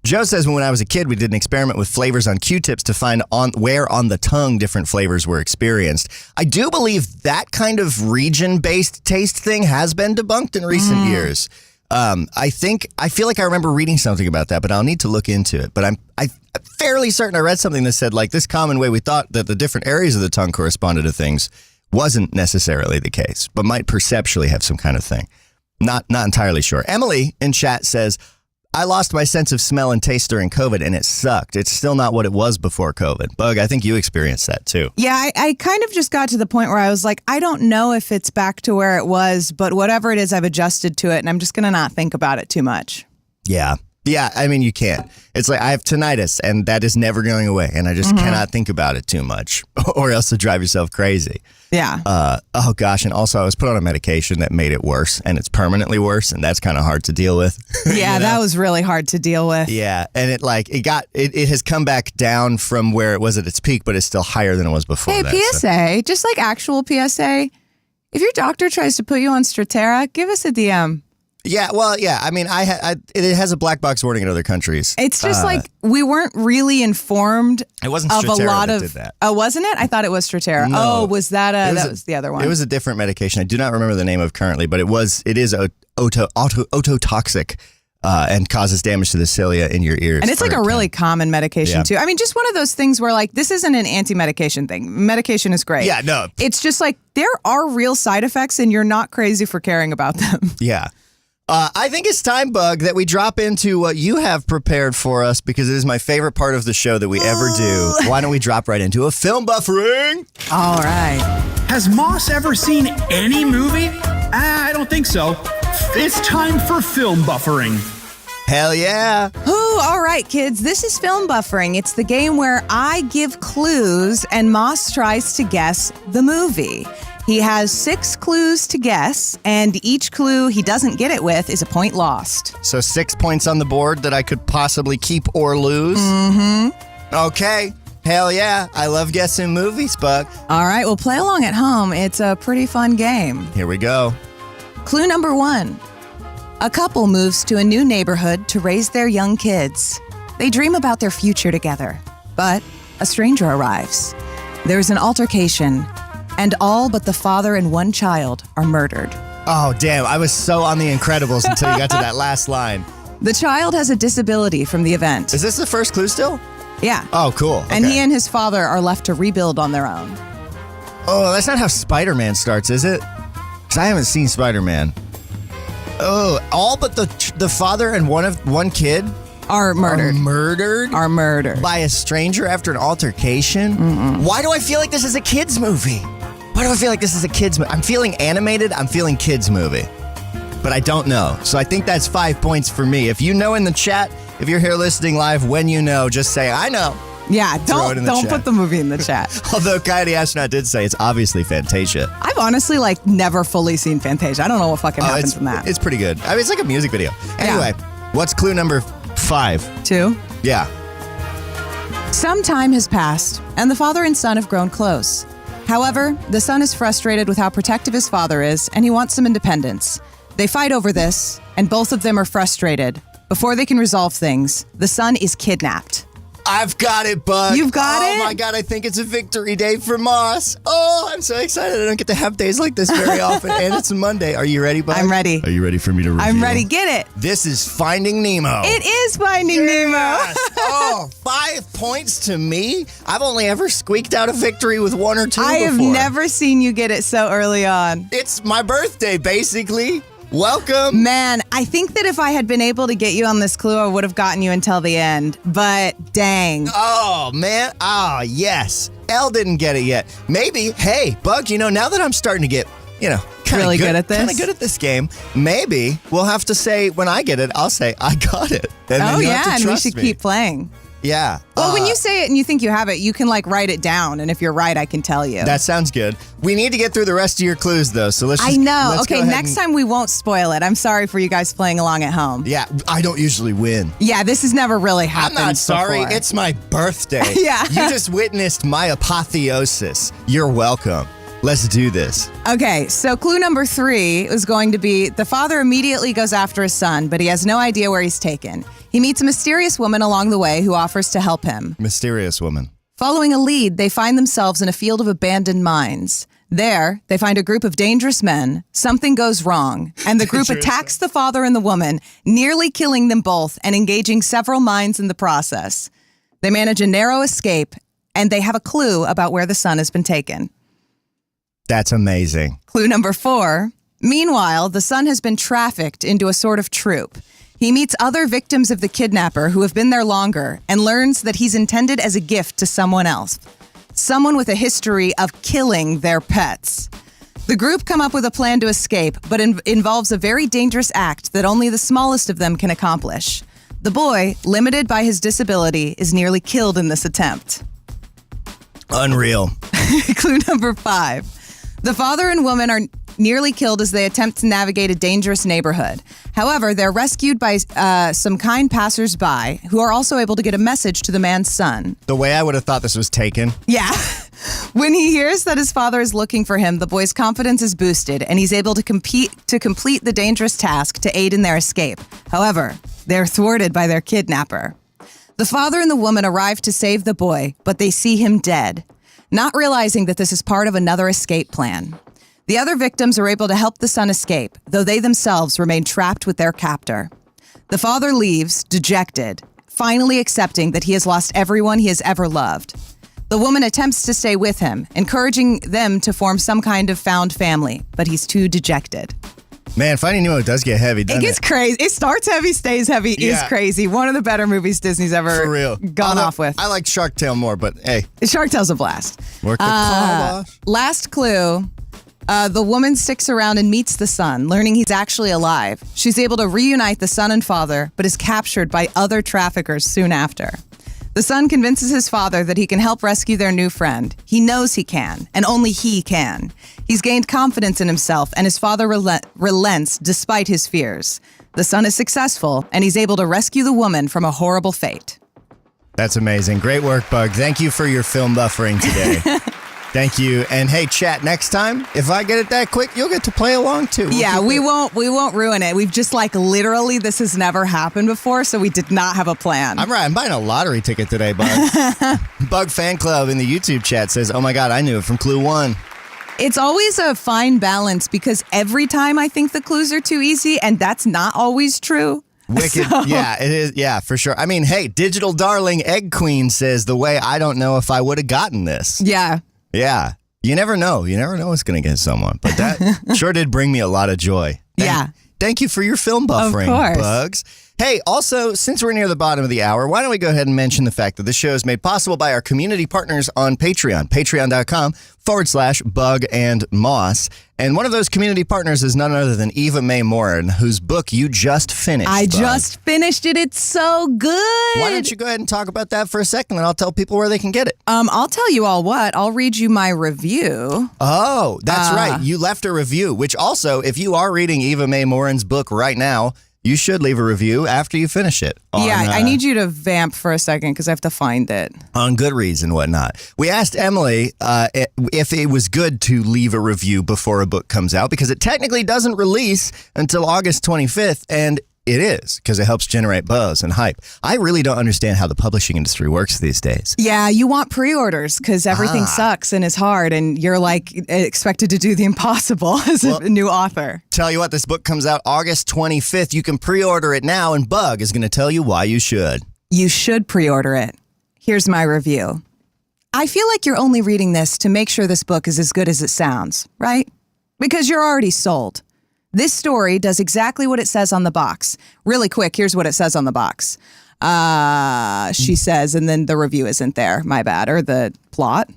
Speaker 1: Joe says, when I was a kid, we did an experiment with flavors on Q-tips to find where on the tongue different flavors were experienced. I do believe that kind of region-based taste thing has been debunked in recent years. I feel like I remember reading something about that, but I'll need to look into it. But I'm fairly certain I read something that said, like, this common way we thought that the different areas of the tongue corresponded to things wasn't necessarily the case, but might perceptually have some kind of thing. Not entirely sure. Emily in chat says, I lost my sense of smell and taste during COVID, and it sucked. It's still not what it was before COVID. Bug, I think you experienced that too.
Speaker 3: Yeah, I kind of just got to the point where I was like, I don't know if it's back to where it was, but whatever it is, I've adjusted to it, and I'm just going to not think about it too much.
Speaker 1: Yeah. Yeah, I mean, you can't. It's like I have tinnitus, and that is never going away, and I just cannot think about it too much, or else you'll drive yourself crazy.
Speaker 3: Yeah.
Speaker 1: Oh, gosh, and also I was put on a medication that made it worse, and it's permanently worse, and that's kind of hard to deal with.
Speaker 3: Yeah, that was really hard to deal with.
Speaker 1: Yeah, and it has come back down from where it was at its peak, but it's still higher than it was before.
Speaker 3: Hey,
Speaker 1: that,
Speaker 3: PSA, just like actual PSA, if your doctor tries to put you on Strattera, give us a DM.
Speaker 1: Yeah, well, yeah. I mean, it has a black box warning in other countries.
Speaker 3: It's just like we weren't really informed.
Speaker 1: It wasn't
Speaker 3: of a
Speaker 1: Strattera
Speaker 3: lot
Speaker 1: that
Speaker 3: of.
Speaker 1: did that.
Speaker 3: Oh, was it? I thought it was Strattera.
Speaker 1: No.
Speaker 3: Oh, was that?
Speaker 1: That
Speaker 3: Was the other one.
Speaker 1: It was a different medication. I do not remember the name of currently, but it is ototoxic and causes damage to the cilia in your ears.
Speaker 3: And it's like a really common medication
Speaker 1: Yeah.
Speaker 3: too. I mean, just one of those things where like this isn't an anti-medication thing. Medication is great.
Speaker 1: Yeah, no.
Speaker 3: It's just like there are real side effects, and you're not crazy for caring about them.
Speaker 1: Yeah. I think it's time, Bug, that we drop into what you have prepared for us because it is my favorite part of the show that we ever do. Why don't we drop right into a film buffering?
Speaker 3: All right.
Speaker 2: Has Moss ever seen any movie? I don't think so. It's time for film buffering.
Speaker 1: Hell yeah.
Speaker 3: Ooh, all right, kids. This is film buffering. It's the game where I give clues and Moss tries to guess the movie. He has 6 clues to guess, and each clue he doesn't get it with is a point lost.
Speaker 1: So 6 points on the board that I could possibly keep or lose? Mm-hmm. Okay. Hell yeah. I love guessing movies, Bug.
Speaker 3: All right, well, play along at home. It's a pretty fun game.
Speaker 1: Here we go.
Speaker 3: Clue number 1. A couple moves to a new neighborhood to raise their young kids. They dream about their future together, but a stranger arrives. There's an altercation, and all but the father and one child are murdered.
Speaker 1: Oh, damn. I was so on The Incredibles until you got to that last line.
Speaker 3: The child has a disability from the event.
Speaker 1: Is this the first clue still?
Speaker 3: Yeah.
Speaker 1: Oh, cool. Okay.
Speaker 3: And he and his father are left to rebuild on their own.
Speaker 1: Oh, that's not how Spider-Man starts, is it? Because I haven't seen Spider-Man. Oh, all but the father and one kid
Speaker 3: Are murdered.
Speaker 1: are
Speaker 3: Are murdered.
Speaker 1: by a stranger after an altercation? Why do I feel like this is a kid's movie? Why do I feel like this is a kid's movie? I'm feeling animated. I'm feeling kid's movie. But I don't know. So I think that's 5 points for me. If you know in the chat, if you're here listening live, when you know, just say, I know.
Speaker 3: Yeah,
Speaker 1: Throw it in
Speaker 3: don't
Speaker 1: the
Speaker 3: put
Speaker 1: chat.
Speaker 3: the movie in the chat.
Speaker 1: Although Coyote Astronaut did say it's obviously Fantasia.
Speaker 3: I've honestly never fully seen Fantasia. I don't know what fucking happens in that.
Speaker 1: It's pretty good. I mean, it's like a music video. Anyway, what's clue number 5?
Speaker 3: 2.
Speaker 1: Yeah.
Speaker 3: Some time has passed, and the father and son have grown close. However, the son is frustrated with how protective his father is, and he wants some independence. They fight over this, and both of them are frustrated. Before they can resolve things, the son is kidnapped.
Speaker 1: I've got it, Bug.
Speaker 3: You've got it?
Speaker 1: Oh my God, I think it's a victory day for Moss. Oh, I'm so excited. I don't get to have days like this very often. And it's a Monday. Are you ready, Bug?
Speaker 3: I'm ready.
Speaker 1: Are you ready for me to reveal?
Speaker 3: I'm ready. Get it.
Speaker 1: This is Finding Nemo.
Speaker 3: It is Finding
Speaker 1: Yes.
Speaker 3: Nemo.
Speaker 1: Oh, 5 points to me? I've only ever squeaked out a victory with 1 or 2
Speaker 3: I have
Speaker 1: before.
Speaker 3: never seen you get it so early on.
Speaker 1: It's my birthday, basically. Welcome.
Speaker 3: Man, I think that if I had been able to get you on this clue, I would have gotten you until the end. But dang.
Speaker 1: Oh, man. Ah, yes. Elle didn't get it yet. Maybe, hey, Bug, now that I'm starting to get, kinda
Speaker 3: Really good at this?
Speaker 1: Kind of good at this game, maybe we'll have to say, when I get it, I'll say, I got it. And then
Speaker 3: Oh,
Speaker 1: you'll have
Speaker 3: yeah,
Speaker 1: to
Speaker 3: and we
Speaker 1: trust
Speaker 3: should
Speaker 1: me.
Speaker 3: keep playing.
Speaker 1: Yeah.
Speaker 3: Well, when you say it and you think you have it, you can write it down. And if you're right, I can tell you.
Speaker 1: That sounds good. We need to get through the rest of your clues, though. So let's just,
Speaker 3: I know.
Speaker 1: let's go
Speaker 3: Okay,
Speaker 1: ahead
Speaker 3: next
Speaker 1: and-
Speaker 3: time we won't spoil it. I'm sorry for you guys playing along at home.
Speaker 1: Yeah, I don't usually win.
Speaker 3: Yeah, this has never really
Speaker 1: I'm
Speaker 3: happened.
Speaker 1: not sorry.
Speaker 3: before.
Speaker 1: It's my birthday.
Speaker 3: Yeah.
Speaker 1: You just witnessed my apotheosis. You're welcome. Let's do this.
Speaker 3: Okay, so clue number 3 is going to be the father immediately goes after his son, but he has no idea where he's taken. He meets a mysterious woman along the way who offers to help him.
Speaker 1: Mysterious woman.
Speaker 3: Following a lead, they find themselves in a field of abandoned mines. There, they find a group of dangerous men. Something goes wrong, and the group attacks the father and the woman, nearly killing them both and engaging several mines in the process. They manage a narrow escape, and they have a clue about where the son has been taken.
Speaker 1: That's amazing.
Speaker 3: Clue number 4, Meanwhile, the son has been trafficked into a sort of troupe. He meets other victims of the kidnapper who have been there longer and learns that he's intended as a gift to someone else. Someone with a history of killing their pets. The group come up with a plan to escape, but involves a very dangerous act that only the smallest of them can accomplish. The boy, limited by his disability, is nearly killed in this attempt.
Speaker 1: Unreal.
Speaker 3: Clue number 5. The father and woman are nearly killed as they attempt to navigate a dangerous neighborhood. However, they're rescued by some kind passersby who are also able to get a message to the man's son.
Speaker 1: The way I would have thought this was taken.
Speaker 3: Yeah. When he hears that his father is looking for him, the boy's confidence is boosted and he's able to complete the dangerous task to aid in their escape. However, they're thwarted by their kidnapper. The father and the woman arrive to save the boy, but they see him dead, not realizing that this is part of another escape plan. The other victims are able to help the son escape, though they themselves remain trapped with their captor. The father leaves, dejected, finally accepting that he has lost everyone he has ever loved. The woman attempts to stay with him, encouraging them to form some kind of found family, but he's too dejected.
Speaker 1: Man, Finding Nemo does get heavy, doesn't
Speaker 3: It gets crazy. It starts heavy, stays heavy, is crazy. One of the better movies Disney's ever
Speaker 1: For real.
Speaker 3: gone off with.
Speaker 1: I like Shark Tale more, but hey.
Speaker 3: Shark Tale's a blast.
Speaker 1: Work the kibosh.
Speaker 3: Last clue. The woman sticks around and meets the son, learning he's actually alive. She's able to reunite the son and father, but is captured by other traffickers soon after. The son convinces his father that he can help rescue their new friend. He knows he can, and only he can. He's gained confidence in himself, and his father relents despite his fears. The son is successful, and he's able to rescue the woman from a horrible fate.
Speaker 1: That's amazing. Great work, Bug. Thank you for your film buffering today. Thank you. And hey, chat, next time, if I get it that quick, you'll get to play along too.
Speaker 3: We won't ruin it. We've just literally, this has never happened before, so we did not have a plan.
Speaker 1: I'm right. I'm buying a lottery ticket today, Bug. Bug Fan Club in the YouTube chat says, oh my God, I knew it from Clue 1.
Speaker 3: It's always a fine balance because every time I think the clues are too easy, and that's not always true.
Speaker 1: Wicked. So. Yeah, it is. Yeah, for sure. I mean, hey, Digital Darling Egg Queen says, the way I don't know if I would have gotten this.
Speaker 3: Yeah.
Speaker 1: Yeah. You never know. You never know what's going to get someone. But that sure did bring me a lot of joy. Thank you for your film buffering, Bugs. Hey, also, since we're near the bottom of the hour, why don't we go ahead and mention the fact that this show is made possible by our community partners on Patreon, patreon.com/Bug and Moss. And one of those community partners is none other than Eva Mae Morin, whose book you just finished.
Speaker 3: I just finished it. It's so good.
Speaker 1: Why don't you go ahead and talk about that for a second, and I'll tell people where they can get it.
Speaker 3: I'll tell you all what. I'll read you my review.
Speaker 1: Oh, that's right. You left a review, which also, if you are reading Eva Mae Morin's book right now, you should leave a review after you finish it.
Speaker 3: I need you to vamp for a second because I have to find it. On
Speaker 1: Goodreads and whatnot. We asked Emily if it was good to leave a review before a book comes out because it technically doesn't release until August 25th, and it is because it helps generate buzz and hype. I really don't understand how the publishing industry works these days.
Speaker 3: Yeah, you want pre-orders because everything sucks and is hard, and you're expected to do the impossible as a new author.
Speaker 1: Tell you what, this book comes out August 25th. You can pre-order it now, and Bug is going to tell you why you should.
Speaker 3: You should pre-order it. Here's my review. I feel like you're only reading this to make sure this book is as good as it sounds, right? Because you're already sold. This story does exactly what it says on the box. Really quick, here's what it says on the box. She says, and then the review isn't there. My bad. Or the plot.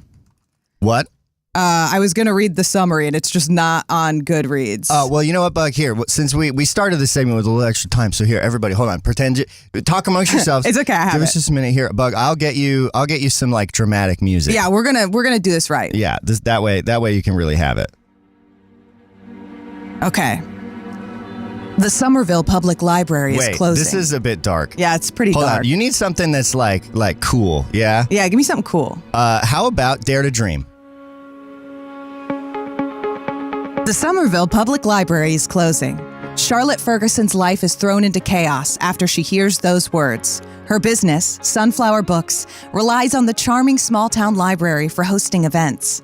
Speaker 1: What?
Speaker 3: I was going to read the summary, and it's just not on Goodreads.
Speaker 1: Oh, well, you know what, Bug? Here, since we started this segment with a little extra time, so here, everybody, hold on. Talk amongst yourselves.
Speaker 3: It's okay, I have
Speaker 1: Give us just a minute here. Bug, I'll get you some, dramatic music.
Speaker 3: Yeah, we're gonna do this right.
Speaker 1: Yeah, that way you can really have it.
Speaker 3: Okay. The Somerville Public Library is closing.
Speaker 1: This is a bit dark.
Speaker 3: Yeah, it's pretty
Speaker 1: Hold
Speaker 3: dark.
Speaker 1: on. You need something that's like cool, yeah?
Speaker 3: Yeah, give me something cool.
Speaker 1: How about Dare to Dream?
Speaker 3: The Somerville Public Library is closing. Charlotte Ferguson's life is thrown into chaos after she hears those words. Her business, Sunflower Books, relies on the charming small-town library for hosting events.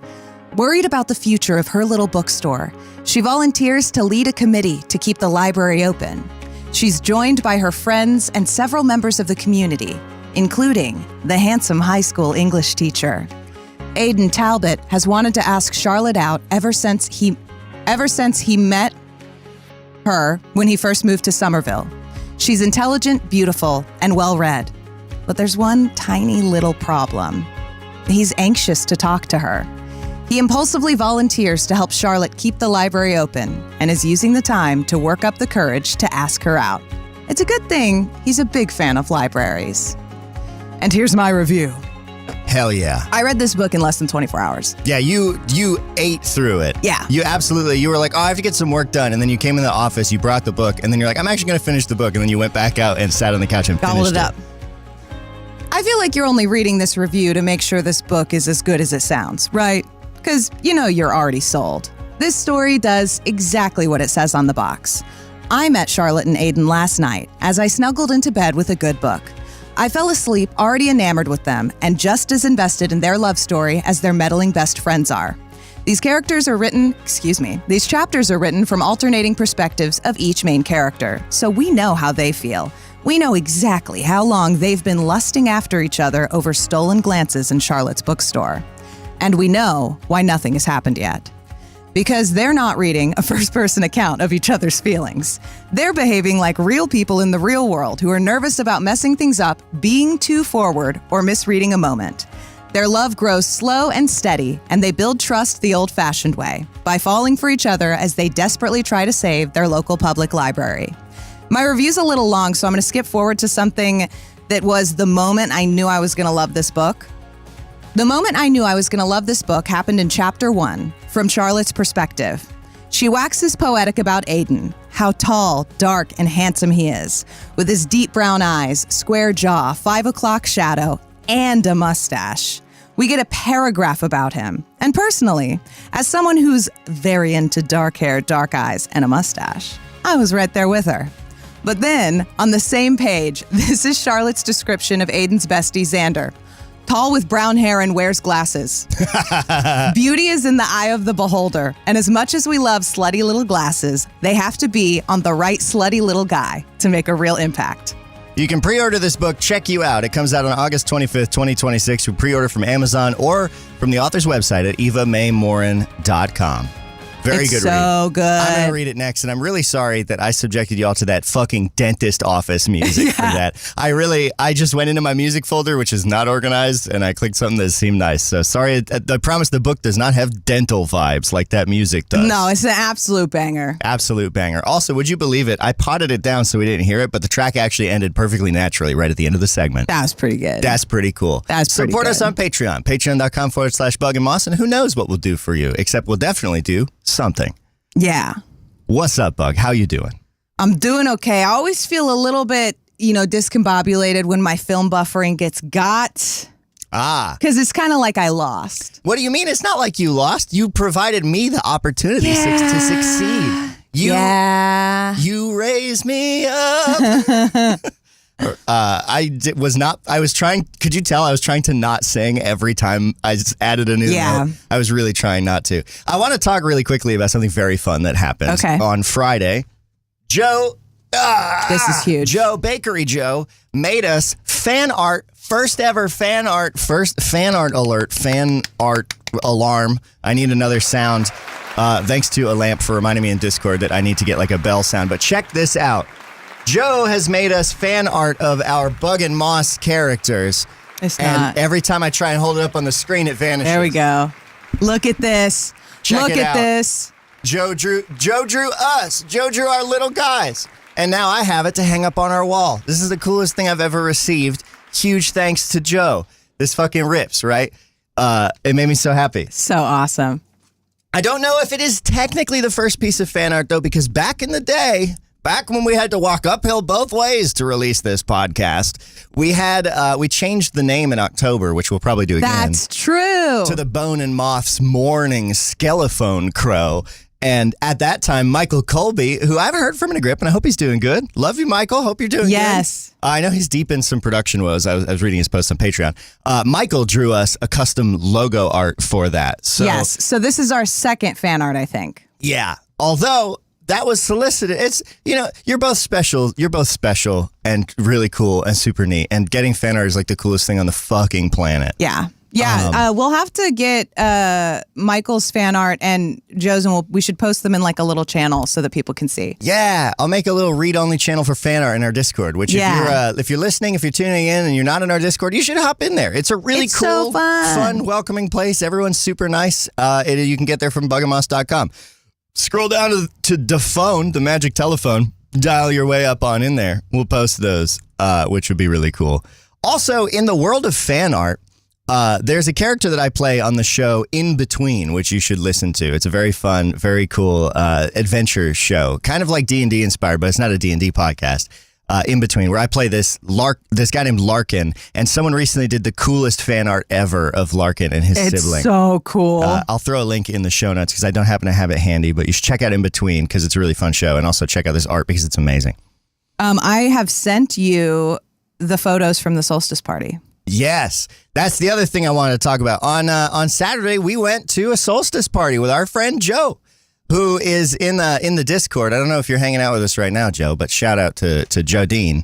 Speaker 3: Worried about the future of her little bookstore, she volunteers to lead a committee to keep the library open. She's joined by her friends and several members of the community, including the handsome high school English teacher. Aidan Talbot has wanted to ask Charlotte out ever since he met her when he first moved to Somerville. She's intelligent, beautiful, and well-read. But there's one tiny little problem. He's anxious to talk to her. He impulsively volunteers to help Charlotte keep the library open and is using the time to work up the courage to ask her out. It's a good thing he's a big fan of libraries. And here's my review.
Speaker 1: Hell yeah.
Speaker 3: I read this book in less than 24 hours.
Speaker 1: Yeah, you ate through it.
Speaker 3: Yeah.
Speaker 1: You were like, oh, I have to get some work done. And then you came in the office, you brought the book, and then you're like, I'm actually going to finish the book. And then you went back out and sat on the couch and
Speaker 3: Gobbled
Speaker 1: finished
Speaker 3: it up. I feel like you're only reading this review to make sure this book is as good as it sounds, right? Because you know you're already sold. This story does exactly what it says on the box. I met Charlotte and Aiden last night as I snuggled into bed with a good book. I fell asleep already enamored with them and just as invested in their love story as their meddling best friends are. These chapters are written from alternating perspectives of each main character, so we know how they feel. We know exactly how long they've been lusting after each other over stolen glances in Charlotte's bookstore. And we know why nothing has happened yet. Because they're not reading a first-person account of each other's feelings. They're behaving like real people in the real world who are nervous about messing things up, being too forward, or misreading a moment. Their love grows slow and steady, and they build trust the old-fashioned way, by falling for each other as they desperately try to save their local public library. My review's a little long, so I'm going to skip forward to something that was the moment I knew I was going to love this book. The moment I knew I was going to love this book happened in Chapter 1, from Charlotte's perspective. She waxes poetic about Aiden, how tall, dark, and handsome he is, with his deep brown eyes, square jaw, 5 o'clock shadow, and a mustache. We get a paragraph about him. And personally, as someone who's very into dark hair, dark eyes, and a mustache, I was right there with her. But then, on the same page, this is Charlotte's description of Aiden's bestie, Xander. Tall with brown hair and wears glasses. Beauty is in the eye of the beholder, and as much as we love slutty little glasses, they have to be on the right slutty little guy to make a real impact.
Speaker 1: You can pre-order this book, Check You Out. It comes out on August 25th, 2026. You pre-order from Amazon or from the author's website at evamaymorin.com. Very
Speaker 3: it's
Speaker 1: good
Speaker 3: so
Speaker 1: read.
Speaker 3: good.
Speaker 1: I'm going to read it next, and I'm really sorry that I subjected y'all to that fucking dentist office music for that. I just went into my music folder, which is not organized, and I clicked something that seemed nice. So sorry, I promise the book does not have dental vibes like that music does.
Speaker 3: No, it's an absolute banger.
Speaker 1: Absolute banger. Also, would you believe it? I potted it down so we didn't hear it, but the track actually ended perfectly naturally right at the end of the segment.
Speaker 3: That was pretty good.
Speaker 1: That's pretty cool.
Speaker 3: That's pretty
Speaker 1: Support
Speaker 3: good.
Speaker 1: us on Patreon, patreon.com/Bug and Moss, and who knows what we'll do for you, except we'll definitely do something.
Speaker 3: Yeah.
Speaker 1: What's up, Bug? How you doing?
Speaker 3: I'm doing okay. I always feel a little bit, discombobulated when my film buffering gets got. Because it's kind of like I lost.
Speaker 1: What do you mean? It's not like you lost. You provided me the opportunity to succeed. You raised me up. Could you tell I was trying to not sing every time I just added a new note? I was really trying not to. I want to talk really quickly about something very fun that happened on Friday. Joe,
Speaker 3: this is huge.
Speaker 1: Bakery Joe made us fan art, first fan art alert, fan art alarm. I need another sound. Thanks to a lamp for reminding me in Discord that I need to get like a bell sound, but check this out. Joe has made us fan art of our Bug and Moss characters. And every time I try and hold it up on the screen, it vanishes.
Speaker 3: There we go. Look at this.
Speaker 1: Check
Speaker 3: Look
Speaker 1: it
Speaker 3: at
Speaker 1: out.
Speaker 3: this.
Speaker 1: Joe drew us. Joe drew our little guys. And now I have it to hang up on our wall. This is the coolest thing I've ever received. Huge thanks to Joe. This fucking rips, right? It made me so happy.
Speaker 3: So awesome.
Speaker 1: I don't know if it is technically the first piece of fan art, though, because back in the day, back when we had to walk uphill both ways to release this podcast, we changed the name in October, which we'll probably do again.
Speaker 3: That's true.
Speaker 1: To the Bone and Moth's Morning Skelephone Crow. And at that time, Michael Colby, who I haven't heard from in a grip, and I hope he's doing good. Love you, Michael. Hope you're doing good.
Speaker 3: Yes.
Speaker 1: I know he's deep in some production woes. I was reading his post on Patreon. Michael drew us a custom logo art for that. So,
Speaker 3: yes. So this is our second fan art, I think.
Speaker 1: Yeah. Although that was solicited. It's, you're both special. You're both special and really cool and super neat. And getting fan art is like the coolest thing on the fucking planet.
Speaker 3: Yeah. Yeah, we'll have to get Michael's fan art and Joe's, and we should post them in like a little channel so that people can see.
Speaker 1: Yeah, I'll make a little read-only channel for fan art in our Discord, which if you're listening, if you're tuning in and you're not in our Discord, you should hop in there. It's a really cool,
Speaker 3: so fun,
Speaker 1: welcoming place. Everyone's super nice. You can get there from buggermoss.com. Scroll down to the phone, the magic telephone, dial your way up on in there. We'll post those, which would be really cool. Also, in the world of fan art, there's a character that I play on the show In Between, which you should listen to. It's a very fun, very cool adventure show, kind of like D&D inspired, but it's not a D&D podcast. In Between, where I play this guy named Larkin, and someone recently did the coolest fan art ever of Larkin and his sibling.
Speaker 3: It's so cool.
Speaker 1: I'll throw a link in the show notes because I don't happen to have it handy, but you should check out In Between because it's a really fun show, and also check out this art because it's amazing.
Speaker 3: I have sent you the photos from the solstice party.
Speaker 1: Yes, that's the other thing I wanted to talk about. On Saturday, we went to a solstice party with our friend Joe, who is in the Discord. I don't know if you're hanging out with us right now, Joe, but shout out to Joe Dean,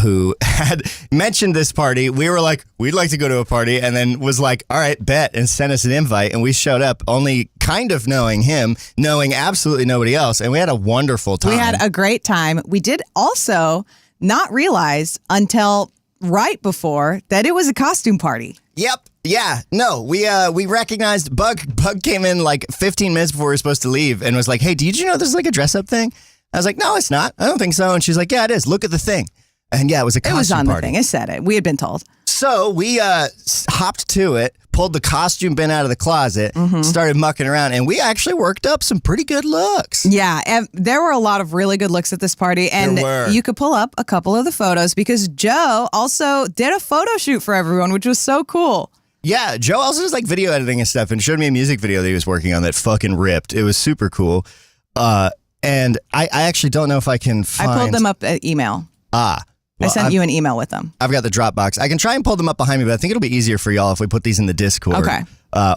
Speaker 1: who had mentioned this party. We were like, we'd like to go to a party, and then was like, all right, bet, and sent us an invite, and we showed up only kind of knowing him, knowing absolutely nobody else, and we had a wonderful time.
Speaker 3: We had a great time. We did also not realize until right before that it was a costume party.
Speaker 1: Yep. Yeah. No, we recognized Bug came in like 15 minutes before we were supposed to leave and was like, hey, did you know this is like a dress up thing? I was like, no, it's not. I don't think so. And she's like, yeah, it is. Look at the thing. And yeah, it was a costume party.
Speaker 3: It was on the thing. It said it. We had been told.
Speaker 1: So we hopped to it, pulled the costume bin out of the closet, started mucking around, and we actually worked up some pretty good looks.
Speaker 3: Yeah, and there were a lot of really good looks at this party, and you could pull up a couple of the photos because Joe also did a photo shoot for everyone, which was so cool.
Speaker 1: Yeah, Joe also does like video editing and stuff and showed me a music video that he was working on that fucking ripped. It was super cool. And I actually don't know if I can find...
Speaker 3: I pulled them up at email.
Speaker 1: Well,
Speaker 3: I sent you an email with them.
Speaker 1: I've got the Dropbox. I can try and pull them up behind me, but I think it'll be easier for y'all if we put these in the Discord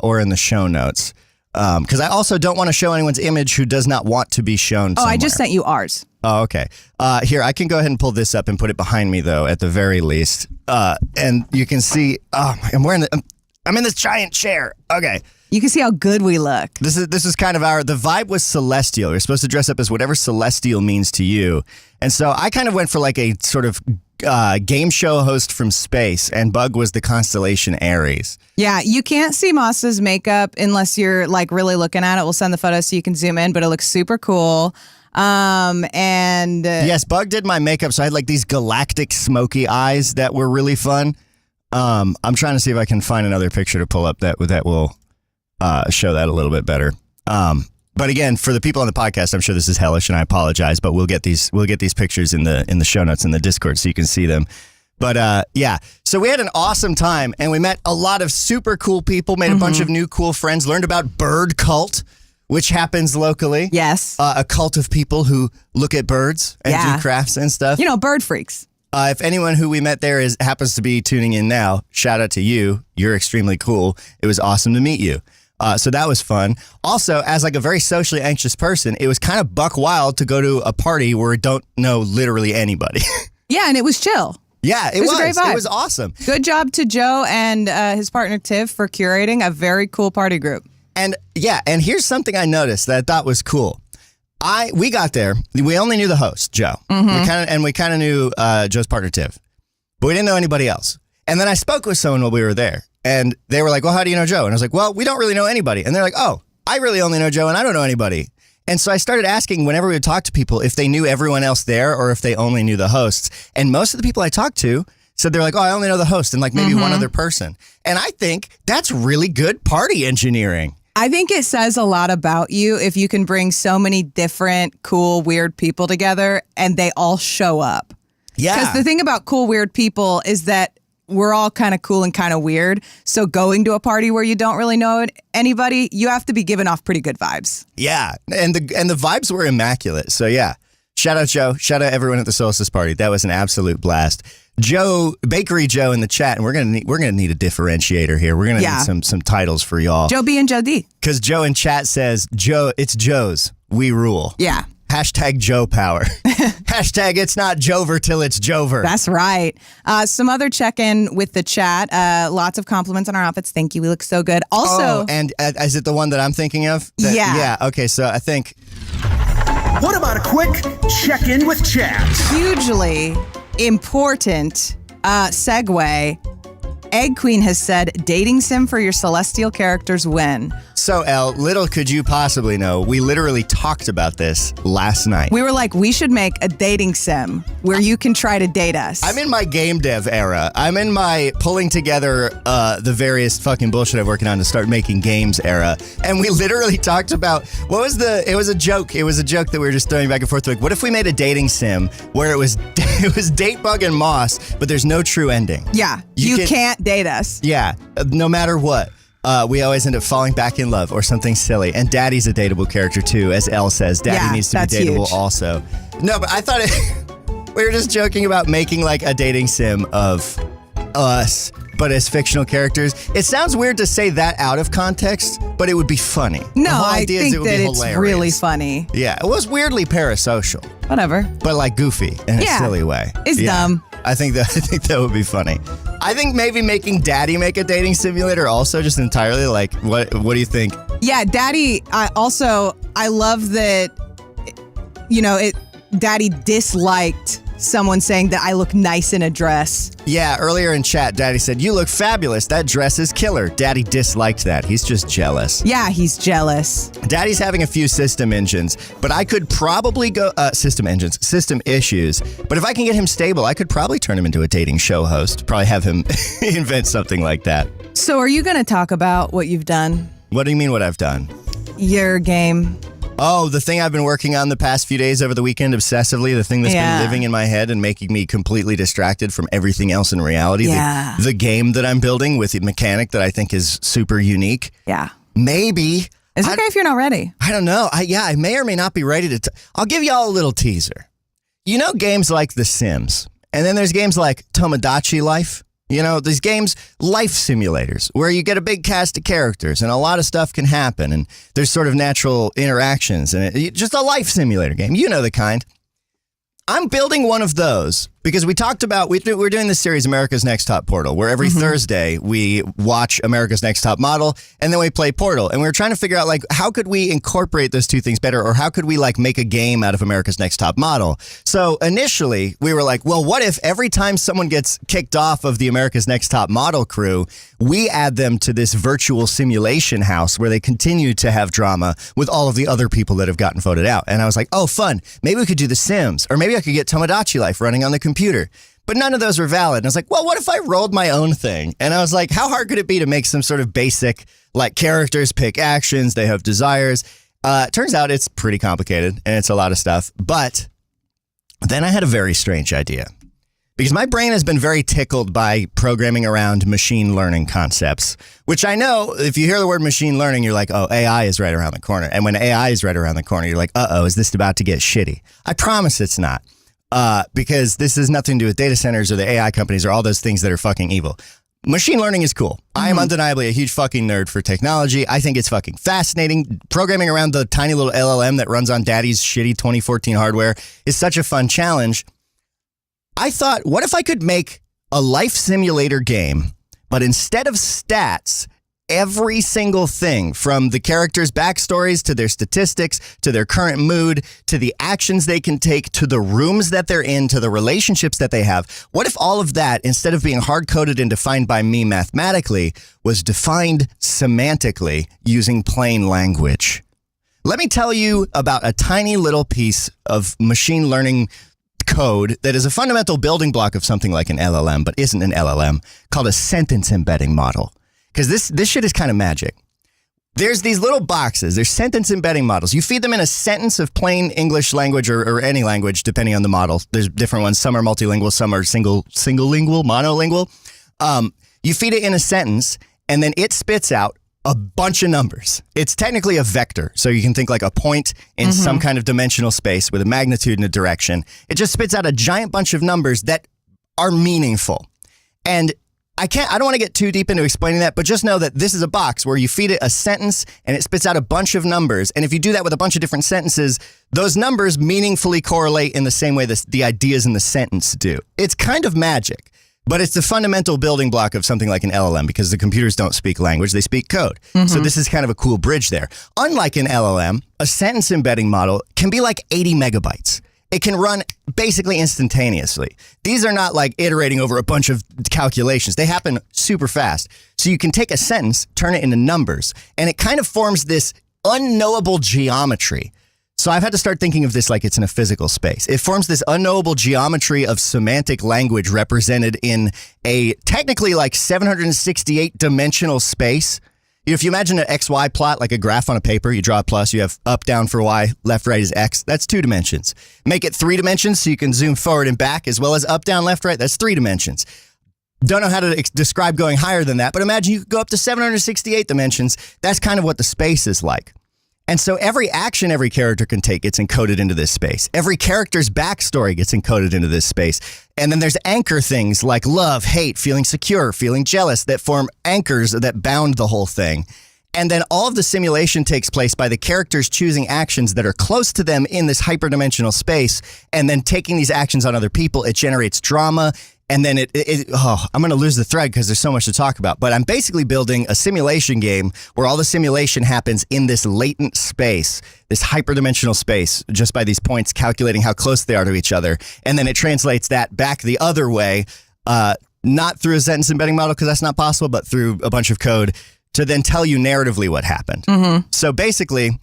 Speaker 1: or in the show notes. Because I also don't want to show anyone's image who does not want to be shown somewhere.
Speaker 3: I just sent you ours.
Speaker 1: Oh, okay. Here, I can go ahead and pull this up and put it behind me, though, at the very least. And you can see, I'm in this giant chair. Okay.
Speaker 3: You can see how good we look.
Speaker 1: This is kind of the vibe was celestial. You're supposed to dress up as whatever celestial means to you. And so I kind of went for like a sort of game show host from space, and Bug was the constellation Aries.
Speaker 3: Yeah, you can't see Moss's makeup unless you're like really looking at it. We'll send the photos so you can zoom in, but it looks super cool.
Speaker 1: Yes, Bug did my makeup, so I had like these galactic smoky eyes that were really fun. I'm trying to see if I can find another picture to pull up that will show that a little bit better. But again, for the people on the podcast, I'm sure this is hellish, and I apologize. But we'll get these pictures in the show notes in the Discord so you can see them. But yeah, so we had an awesome time, and we met a lot of super cool people, made a bunch of new cool friends, learned about bird cult, which happens locally.
Speaker 3: Yes,
Speaker 1: a cult of people who look at birds and do crafts and stuff.
Speaker 3: You know, bird freaks.
Speaker 1: If anyone who we met there happens to be tuning in now, shout out to you. You're extremely cool. It was awesome to meet you. So that was fun. Also, as like a very socially anxious person, it was kind of buck wild to go to a party where we don't know literally anybody.
Speaker 3: Yeah, and it was chill.
Speaker 1: Yeah, it was
Speaker 3: a great vibe.
Speaker 1: It was awesome.
Speaker 3: Good job to Joe and his partner Tiv for curating a very cool party group.
Speaker 1: And yeah, and here's something I noticed that I thought was cool. We got there. We only knew the host, Joe. We kind of knew Joe's partner, Tiv. But we didn't know anybody else. And then I spoke with someone while we were there. And they were like, well, how do you know Joe? And I was like, well, we don't really know anybody. And they're like, oh, I really only know Joe and I don't know anybody. And so I started asking whenever we would talk to people if they knew everyone else there or if they only knew the hosts. And most of the people I talked to said they're like, oh, I only know the host and like maybe one other person. And I think that's really good party engineering.
Speaker 3: I think it says a lot about you if you can bring so many different, cool, weird people together and they all show up.
Speaker 1: Yeah.
Speaker 3: Because the thing about cool, weird people is that we're all kind of cool and kind of weird. So going to a party where you don't really know anybody, you have to be giving off pretty good vibes.
Speaker 1: Yeah. And the vibes were immaculate. So yeah. Shout out Joe. Shout out everyone at the solstice party. That was an absolute blast. Joe, Bakery Joe in the chat, and we're gonna need a differentiator here. We're gonna need some titles for y'all.
Speaker 3: Joe B and Joe D.
Speaker 1: Because Joe in chat says, Joe, it's Joe's. We rule.
Speaker 3: Yeah.
Speaker 1: Hashtag Joe power. Hashtag it's not Jover till it's Jover.
Speaker 3: That's right. Some other check-in with the chat. Lots of compliments on our outfits. Thank you. We look so good. Also,
Speaker 1: and is it the one that I'm thinking of?
Speaker 3: Yeah.
Speaker 1: Yeah. Okay. So I think.
Speaker 5: What about a quick check-in with chat?
Speaker 3: hugely important segue. Egg Queen has said, dating sim for your celestial characters win.
Speaker 1: So, Elle, little could you possibly know, we literally talked about this last night.
Speaker 3: We were like, we should make a dating sim where you can try to date us.
Speaker 1: I'm in my game dev era. I'm in my pulling together the various fucking bullshit I'm working on to start making games era. And we literally talked about, it was a joke. It was a joke that we were just throwing back and forth. Like, what if we made a dating sim where it was Datebug and Moss, but there's no true ending?
Speaker 3: Yeah, you can't date us.
Speaker 1: Yeah, no matter what. We always end up falling back in love or something silly. And Daddy's a dateable character too, as Elle says. Daddy needs to be dateable
Speaker 3: huge.
Speaker 1: Also. No, but I thought we were just joking about making like a dating sim of us, but as fictional characters. It sounds weird to say that out of context, but it would be funny.
Speaker 3: No,
Speaker 1: The whole
Speaker 3: I
Speaker 1: idea is
Speaker 3: think
Speaker 1: it would
Speaker 3: that
Speaker 1: be
Speaker 3: it's
Speaker 1: hilarious.
Speaker 3: really funny.
Speaker 1: Yeah, it was weirdly parasocial,
Speaker 3: Whatever.
Speaker 1: but like goofy in a silly way.
Speaker 3: It's dumb.
Speaker 1: I think that would be funny. I think maybe making Daddy make a dating simulator also just entirely like what do you think?
Speaker 3: Yeah, Daddy, I love that, Daddy disliked someone saying that I look nice in a dress.
Speaker 1: Yeah, earlier in chat, Daddy said, "You look fabulous. That dress is killer." Daddy disliked that. He's just jealous.
Speaker 3: Yeah, he's jealous.
Speaker 1: Daddy's having a few system engines, but I could probably go system issues. But if I can get him stable, I could probably turn him into a dating show host. Probably have him invent something like that.
Speaker 3: So are you going to talk about what you've done?
Speaker 1: What do you mean what I've done?
Speaker 3: Your game.
Speaker 1: Oh, the thing I've been working on the past few days over the weekend obsessively, the thing that's been living in my head and making me completely distracted from everything else in reality.
Speaker 3: Yeah.
Speaker 1: The game that I'm building with a mechanic that I think is super unique.
Speaker 3: Yeah.
Speaker 1: Maybe.
Speaker 3: It's okay if you're not ready.
Speaker 1: I don't know. I may or may not be ready to. I'll give y'all a little teaser. You know games like The Sims, and then there's games like Tomodachi Life. You know, these games, life simulators, where you get a big cast of characters and a lot of stuff can happen and there's sort of natural interactions and just a life simulator game. You know the kind. I'm building one of those because we talked about, we're doing this series, America's Next Top Portal, where every Thursday we watch America's Next Top Model and then we play Portal. And we were trying to figure out, like, how could we incorporate those two things better, or how could we, like, make a game out of America's Next Top Model? So initially we were like, well, what if every time someone gets kicked off of the America's Next Top Model crew, we add them to this virtual simulation house where they continue to have drama with all of the other people that have gotten voted out. And I was like, oh, fun. Maybe we could do The Sims, or maybe I could get Tomodachi Life running on the computer. But none of those were valid. And I was like, well, what if I rolled my own thing? And I was like, how hard could it be to make some sort of basic, like, characters pick actions, they have desires? Turns out it's pretty complicated and it's a lot of stuff. But then I had a very strange idea. Because my brain has been very tickled by programming around machine learning concepts, which I know if you hear the word machine learning, you're like, oh, AI is right around the corner. And when AI is right around the corner, you're like, uh-oh, is this about to get shitty? I promise it's not. Because this has nothing to do with data centers or the AI companies or all those things that are fucking evil. Machine learning is cool. I am undeniably a huge fucking nerd for technology. I think it's fucking fascinating. Programming around the tiny little LLM that runs on Daddy's shitty 2014 hardware is such a fun challenge. I thought, what if I could make a life simulator game, but instead of stats, every single thing from the characters' backstories to their statistics, to their current mood, to the actions they can take, to the rooms that they're in, to the relationships that they have. What if all of that, instead of being hard-coded and defined by me mathematically, was defined semantically using plain language? Let me tell you about a tiny little piece of machine learning code that is a fundamental building block of something like an LLM, but isn't an LLM, called a sentence embedding model. Because this shit is kind of magic. There's these little boxes. There's sentence embedding models. You feed them in a sentence of plain English language or any language, depending on the model. There's different ones. Some are multilingual. Some are single-lingual, monolingual. You feed it in a sentence, and then it spits out a bunch of numbers. It's technically a vector. So you can think like a point in some kind of dimensional space with a magnitude and a direction. It just spits out a giant bunch of numbers that are meaningful. And I don't want to get too deep into explaining that, but just know that this is a box where you feed it a sentence and it spits out a bunch of numbers. And if you do that with a bunch of different sentences, those numbers meaningfully correlate in the same way the ideas in the sentence do. It's kind of magic, but it's the fundamental building block of something like an LLM because the computers don't speak language, they speak code. So this is kind of a cool bridge there. Unlike an LLM, a sentence embedding model can be like 80 megabytes. It can run basically instantaneously. These are not like iterating over a bunch of calculations. They happen super fast. So you can take a sentence, turn it into numbers, and it kind of forms this unknowable geometry. So I've had to start thinking of this like it's in a physical space. It forms this unknowable geometry of semantic language represented in a technically like 768 dimensional space. If you imagine an XY plot like a graph on a paper, you draw a plus, you have up, down for Y, left, right is X. That's 2 dimensions. Make it 3 dimensions so you can zoom forward and back as well as up, down, left, right. That's 3 dimensions. Don't know how to describe going higher than that, but imagine you could go up to 768 dimensions. That's kind of what the space is like. And so every action every character can take gets encoded into this space. Every character's backstory gets encoded into this space. And then there's anchor things like love, hate, feeling secure, feeling jealous that form anchors that bound the whole thing. And then all of the simulation takes place by the characters choosing actions that are close to them in this hyperdimensional space and then taking these actions on other people. It generates drama. And then I'm going to lose the thread because there's so much to talk about. But I'm basically building a simulation game where all the simulation happens in this latent space, this hyperdimensional space, just by these points calculating how close they are to each other. And then it translates that back the other way, not through a sentence embedding model because that's not possible, but through a bunch of code to then tell you narratively what happened. So basically,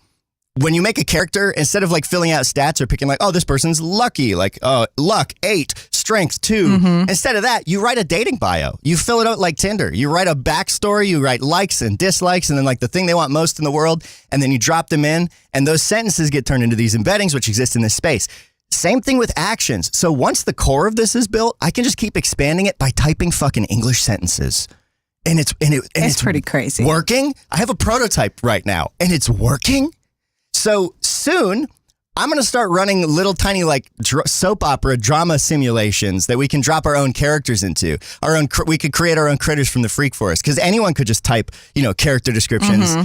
Speaker 1: when you make a character, instead of like filling out stats or picking like, oh, this person's lucky, like luck 8, strength 2. Instead of that, you write a dating bio. You fill it out like Tinder. You write a backstory, you write likes and dislikes, and then like the thing they want most in the world, and then you drop them in, and those sentences get turned into these embeddings which exist in this space. Same thing with actions. So once the core of this is built, I can just keep expanding it by typing fucking English sentences. And it's
Speaker 3: pretty crazy.
Speaker 1: Working. I have a prototype right now, and it's working. So soon, I'm going to start running little tiny like soap opera drama simulations that we can drop our own characters into. We could create our own critters from the Freak Forest because anyone could just type, character descriptions,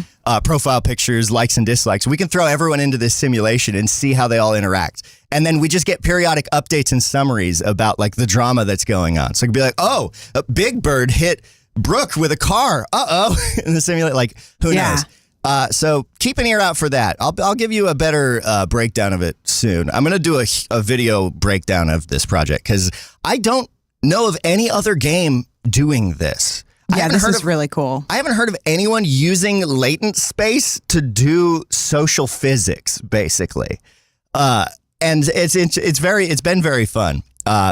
Speaker 1: profile pictures, likes and dislikes. We can throw everyone into this simulation and see how they all interact. And then we just get periodic updates and summaries about like the drama that's going on. So it could be like, oh, a Big Bird hit Brooke with a car. In the simulation, like who knows? So keep an ear out for that. I'll give you a better breakdown of it soon. I'm going to do a video breakdown of this project because I don't know of any other game doing this.
Speaker 3: Yeah, this is really cool.
Speaker 1: I haven't heard of anyone using latent space to do social physics, basically. And it's been very fun.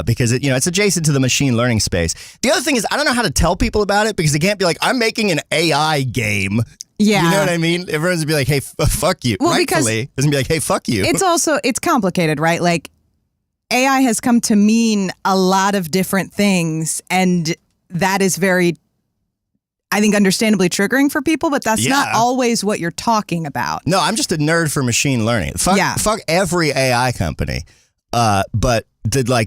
Speaker 1: Because it's adjacent to the machine learning space. The other thing is I don't know how to tell people about it because they can't be like, I'm making an AI game.
Speaker 3: Yeah.
Speaker 1: You know what I mean? Everyone's gonna be like, hey, fuck you.
Speaker 3: Well,
Speaker 1: rightfully, doesn't be like, hey, fuck you.
Speaker 3: It's complicated, right? Like AI has come to mean a lot of different things, and that is very, I think, understandably triggering for people, but that's not always what you're talking about.
Speaker 1: No, I'm just a nerd for machine learning. Fuck every AI company. But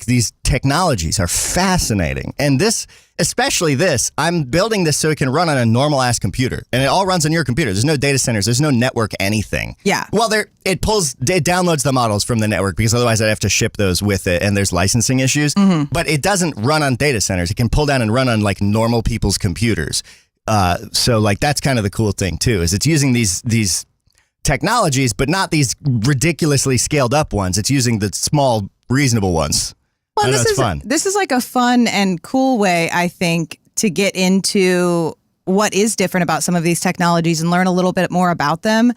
Speaker 1: these technologies are fascinating. And especially this, I'm building this so it can run on a normal ass computer. And it all runs on your computer. There's no data centers. There's no network anything. Yeah. Well, it downloads the models from the network because otherwise I'd have to ship those with it and there's licensing issues. But it doesn't run on data centers. It can pull down and run on like normal people's computers. So like that's kind of the cool thing too, is it's using these technologies, but not these ridiculously scaled up ones. It's using the small, reasonable ones. Well, it's fun. This is like a fun and cool way, I think, to get into what is different about some of these technologies and learn a little bit more about them.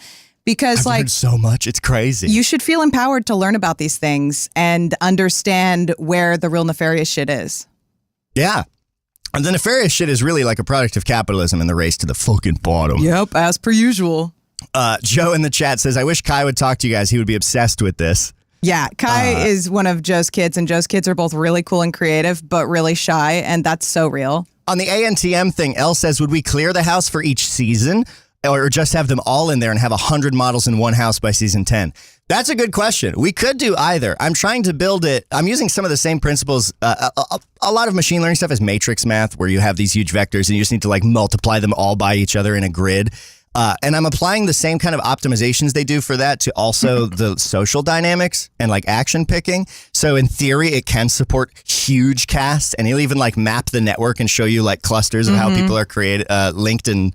Speaker 1: Because I've learned so much. It's crazy. You should feel empowered to learn about these things and understand where the real nefarious shit is. Yeah. And the nefarious shit is really like a product of capitalism and the race to the fucking bottom. Yep, as per usual. Joe in the chat says, I wish Kai would talk to you guys. He would be obsessed with this. Yeah, Kai is one of Joe's kids, and Joe's kids are both really cool and creative, but really shy, and that's so real. On the ANTM thing, Elle says, would we clear the house for each season? or just have them all in there and have 100 models in one house by season 10? That's a good question. We could do either. I'm trying to build it. I'm using some of the same principles. A lot of machine learning stuff is matrix math, where you have these huge vectors and you just need to like multiply them all by each other in a grid. And I'm applying the same kind of optimizations they do for that to also the social dynamics and like action picking. So in theory, it can support huge casts, and it'll even like map the network and show you like clusters of how people are created, linked and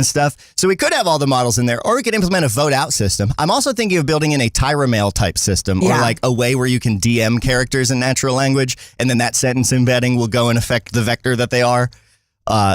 Speaker 1: stuff. So we could have all the models in there, or we could implement a vote out system. I'm also thinking of building in a Tyra type system, or like a way where you can DM characters in natural language, and then that sentence embedding will go and affect the vector that they are.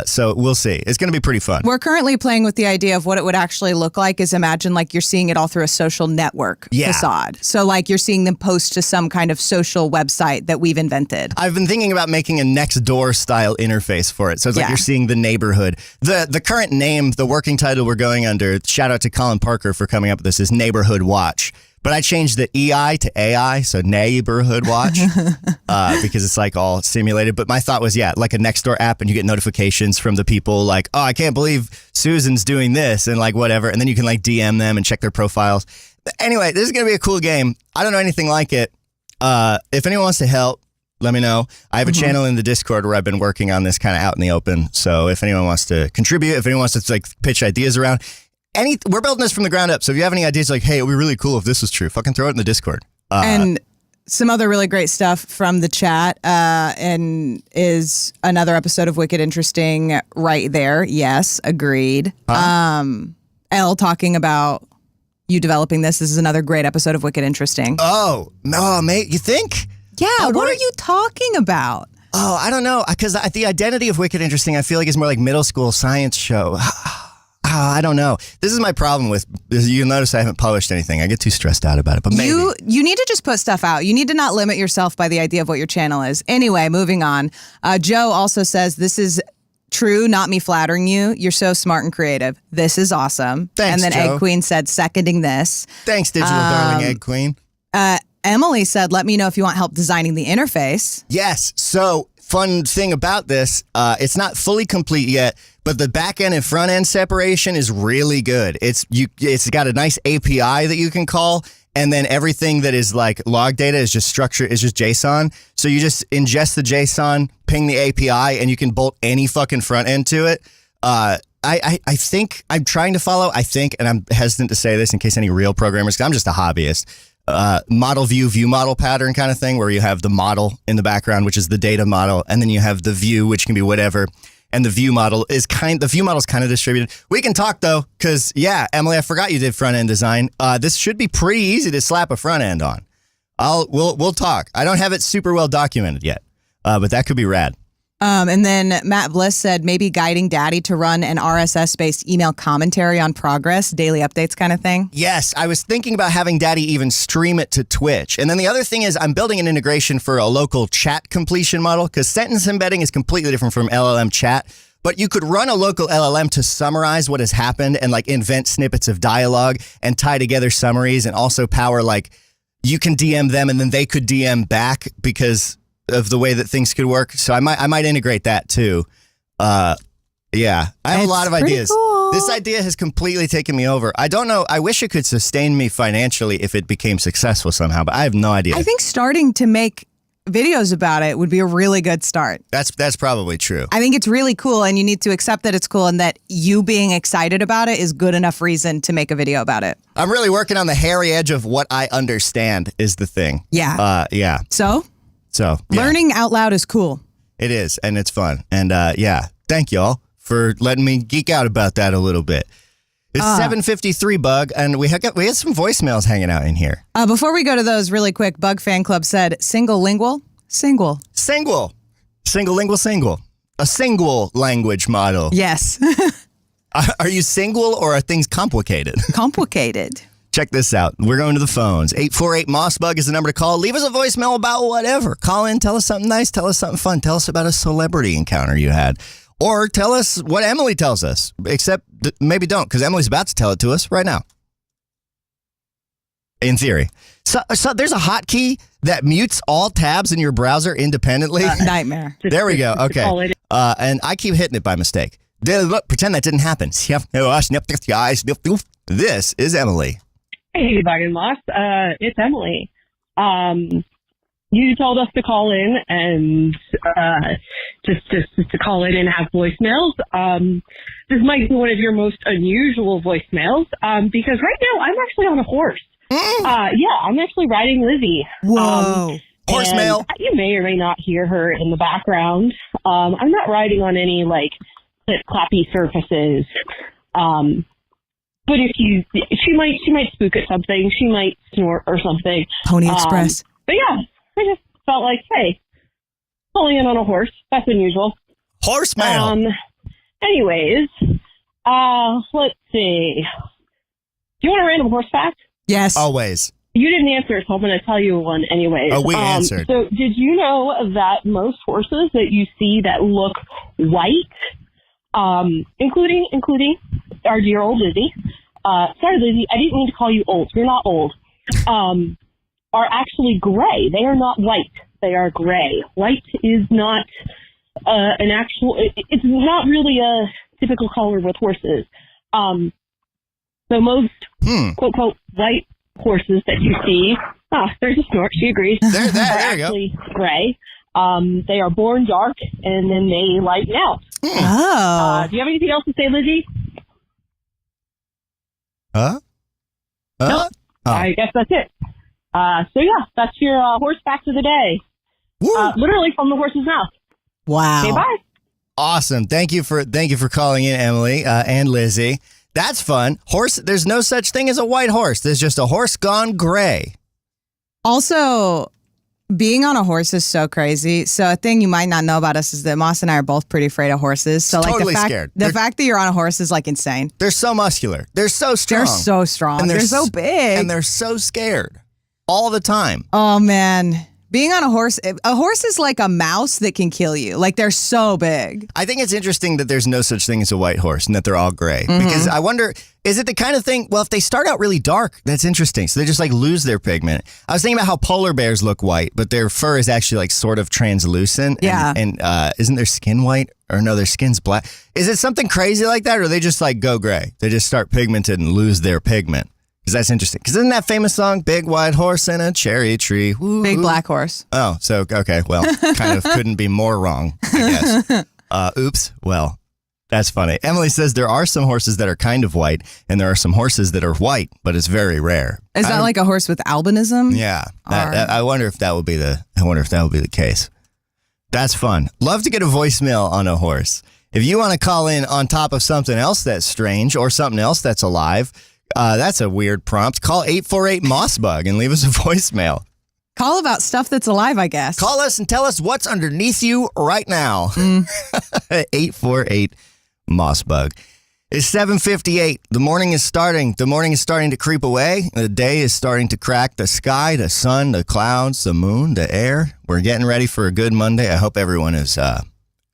Speaker 1: So we'll see. It's going to be pretty fun.
Speaker 3: We're currently playing with the idea of what it would actually look like is imagine like you're seeing it all through a social network facade. So like you're seeing them post to some kind of social website that we've invented.
Speaker 1: I've been thinking about making a next door style interface for it. So it's like you're seeing the neighborhood. The current name, the working title we're going under, shout out to Colin Parker for coming up with this, is Neighborhood Watch. But I changed the EI to AI, so Neighborhood Watch, because it's like all simulated. But my thought was, like a Nextdoor app, and you get notifications from the people like, oh, I can't believe Susan's doing this, and like whatever. And then you can like DM them and check their profiles. But anyway, this is going to be a cool game. I don't know anything like it. If anyone wants to help, let me know. I have a channel in the Discord where I've been working on this kind of out in the open. So if anyone wants to contribute, if anyone wants to like pitch ideas around, we're building this from the ground up. So if you have any ideas like, hey, it would be really cool if this was true, fucking throw it in the Discord.
Speaker 3: And some other really great stuff from the chat and is another episode of Wicked Interesting right there. Yes, agreed. Elle talking about you developing this. This is another great episode of Wicked Interesting.
Speaker 1: Oh, no, mate, you think?
Speaker 3: Yeah, what are you talking about?
Speaker 1: Oh, I don't know. Because the identity of Wicked Interesting, I feel like is more like middle school science show. I don't know. This is my problem with, you'll notice I haven't published anything. I get too stressed out about it, but maybe.
Speaker 3: You need to just put stuff out. You need to not limit yourself by the idea of what your channel is. Anyway, moving on. Joe also says, this is true, not me flattering you. You're so smart and creative. This is awesome.
Speaker 1: Thanks,
Speaker 3: and then
Speaker 1: Joe.
Speaker 3: Egg Queen said, seconding this.
Speaker 1: Thanks, digital darling Egg Queen.
Speaker 3: Emily said, let me know if you want help designing the interface.
Speaker 1: Yes. So fun thing about this, it's not fully complete yet, but the back end and front end separation is really good. It's got a nice API that you can call, and then everything that is like log data is just structured, is just JSON. So you just ingest the JSON, ping the API, and you can bolt any fucking front end to it. I think I'm trying to follow, and I'm hesitant to say this in case any real programmers, 'cause I'm just a hobbyist. Model view model pattern kind of thing, where you have the model in the background, which is the data model, and then you have the view, which can be whatever. And the view model is kind of distributed. We can talk though, because Emily, I forgot you did front end design. This should be pretty easy to slap a front end on. We'll talk. I don't have it super well documented yet, but that could be rad.
Speaker 3: And then Matt Bliss said maybe guiding Daddy to run an RSS-based email commentary on progress, daily updates kind of thing.
Speaker 1: Yes, I was thinking about having Daddy even stream it to Twitch. And then the other thing is I'm building an integration for a local chat completion model, because sentence embedding is completely different from LLM chat. But you could run a local LLM to summarize what has happened and like invent snippets of dialogue and tie together summaries, and also power like you can DM them and then they could DM back because of the way that things could work. So I might integrate that too. I have a lot of ideas.
Speaker 3: Cool.
Speaker 1: This idea has completely taken me over. I don't know. I wish it could sustain me financially if it became successful somehow, but I have no idea.
Speaker 3: I think starting to make videos about it would be a really good start.
Speaker 1: That's probably true.
Speaker 3: I think it's really cool, and you need to accept that it's cool, and that you being excited about it is good enough reason to make a video about it.
Speaker 1: I'm really working on the hairy edge of what I understand is the thing.
Speaker 3: Yeah. So learning out loud is cool.
Speaker 1: It is, and it's fun. And thank y'all for letting me geek out about that a little bit. It's 7:53, Bug, and we had some voicemails hanging out in here.
Speaker 3: Before we go to those really quick, Bug Fan Club said, single lingual? Single.
Speaker 1: Single. Single lingual single. A single language model.
Speaker 3: Yes.
Speaker 1: Are you single or are things complicated?
Speaker 3: Complicated.
Speaker 1: Check this out. We're going to the phones. 848-MOSS-BUG is the number to call. Leave us a voicemail about whatever. Call in, tell us something nice, tell us something fun. Tell us about a celebrity encounter you had. Or tell us what Emily tells us. Except maybe don't, because Emily's about to tell it to us right now. In theory. So there's a hotkey that mutes all tabs in your browser independently.
Speaker 3: Nightmare.
Speaker 1: There we go. Okay. And I keep hitting it by mistake. Look, pretend that didn't happen. This is Emily.
Speaker 6: Hey, Bug and Moss. It's Emily. You told us to call in and just to call in and have voicemails. This might be one of your most unusual voicemails because right now I'm actually on a horse. Yeah, I'm actually riding Lizzie.
Speaker 3: Whoa.
Speaker 1: Horse mail.
Speaker 6: You may or may not hear her in the background. I'm not riding on any like clip-clappy surfaces. But she might spook at something. She might snort or something.
Speaker 3: Pony Express.
Speaker 6: But yeah, I just felt like, hey, pulling in on a horse. That's unusual.
Speaker 1: Horse mail.
Speaker 6: Anyways, let's see. Do you want a random horse fact?
Speaker 3: Yes.
Speaker 1: Always.
Speaker 6: You didn't answer, so I'm going to tell you one anyways.
Speaker 1: Oh, we answered.
Speaker 6: So did you know that most horses that you see that look white, including our dear old Lizzie, sorry, Lizzie, I didn't mean to call you old. You're not old. Are actually gray. They are not white. They are gray. White is not an actual. It's not really a typical color with horses. So most quote unquote white horses that you see, there's a snort. She agrees.
Speaker 1: There you go.
Speaker 6: Actually gray. They are born dark and then they lighten out.
Speaker 3: Oh.
Speaker 6: Do you have anything else to say, Lizzie?
Speaker 1: Nope.
Speaker 6: Oh. I guess that's it. So yeah, that's your horse fact of the day. Literally from the horse's mouth.
Speaker 3: Wow.
Speaker 6: Okay, bye.
Speaker 1: Awesome. Thank you for calling in, Emily and Lizzie. That's fun. Horse. There's no such thing as a white horse. There's just a horse gone gray.
Speaker 3: Also, being on a horse is so crazy. So a thing you might not know about us is that Moss and I are both pretty afraid of horses. So
Speaker 1: Totally
Speaker 3: the fact,
Speaker 1: scared.
Speaker 3: The fact that you're on a horse is like insane.
Speaker 1: They're so muscular. They're so strong.
Speaker 3: They're so strong.
Speaker 1: And
Speaker 3: They're so big.
Speaker 1: And they're so scared all the time.
Speaker 3: Oh man. Being on a horse is like a mouse that can kill you. Like they're so big.
Speaker 1: I think it's interesting that there's no such thing as a white horse and that they're all gray.
Speaker 3: Mm-hmm.
Speaker 1: Because I wonder, is it the kind of thing, well, if they start out really dark, that's interesting. So they just like lose their pigment. I was thinking about how polar bears look white, but their fur is actually like sort of translucent.
Speaker 3: Yeah.
Speaker 1: And isn't their skin white? Or no, their skin's black. Is it something crazy like that? Or they just like go gray? They just start pigmented and lose their pigment. Because that's interesting. Because isn't that famous song, Big White Horse and a Cherry Tree? Woo,
Speaker 3: Big black horse.
Speaker 1: Oh, so, okay, well, kind of couldn't be more wrong, I guess. Oops, well, that's funny. Emily says there are some horses that are kind of white, and there are some horses that are white, but it's very rare.
Speaker 3: Is that like a horse with albinism?
Speaker 1: Yeah, I wonder if that would be the case. That's fun. Love to get a voicemail on a horse. If you want to call in on top of something else that's strange or something else that's alive, that's a weird prompt. Call 848-MOSS-BUG and leave us a voicemail.
Speaker 3: Call about stuff that's alive, I guess.
Speaker 1: Call us and tell us what's underneath you right now. 848-MOSS-BUG. It's 7:58. The morning is starting. The morning is starting to creep away. The day is starting to crack. The sky, the sun, the clouds, the moon, the air. We're getting ready for a good Monday. I hope everyone is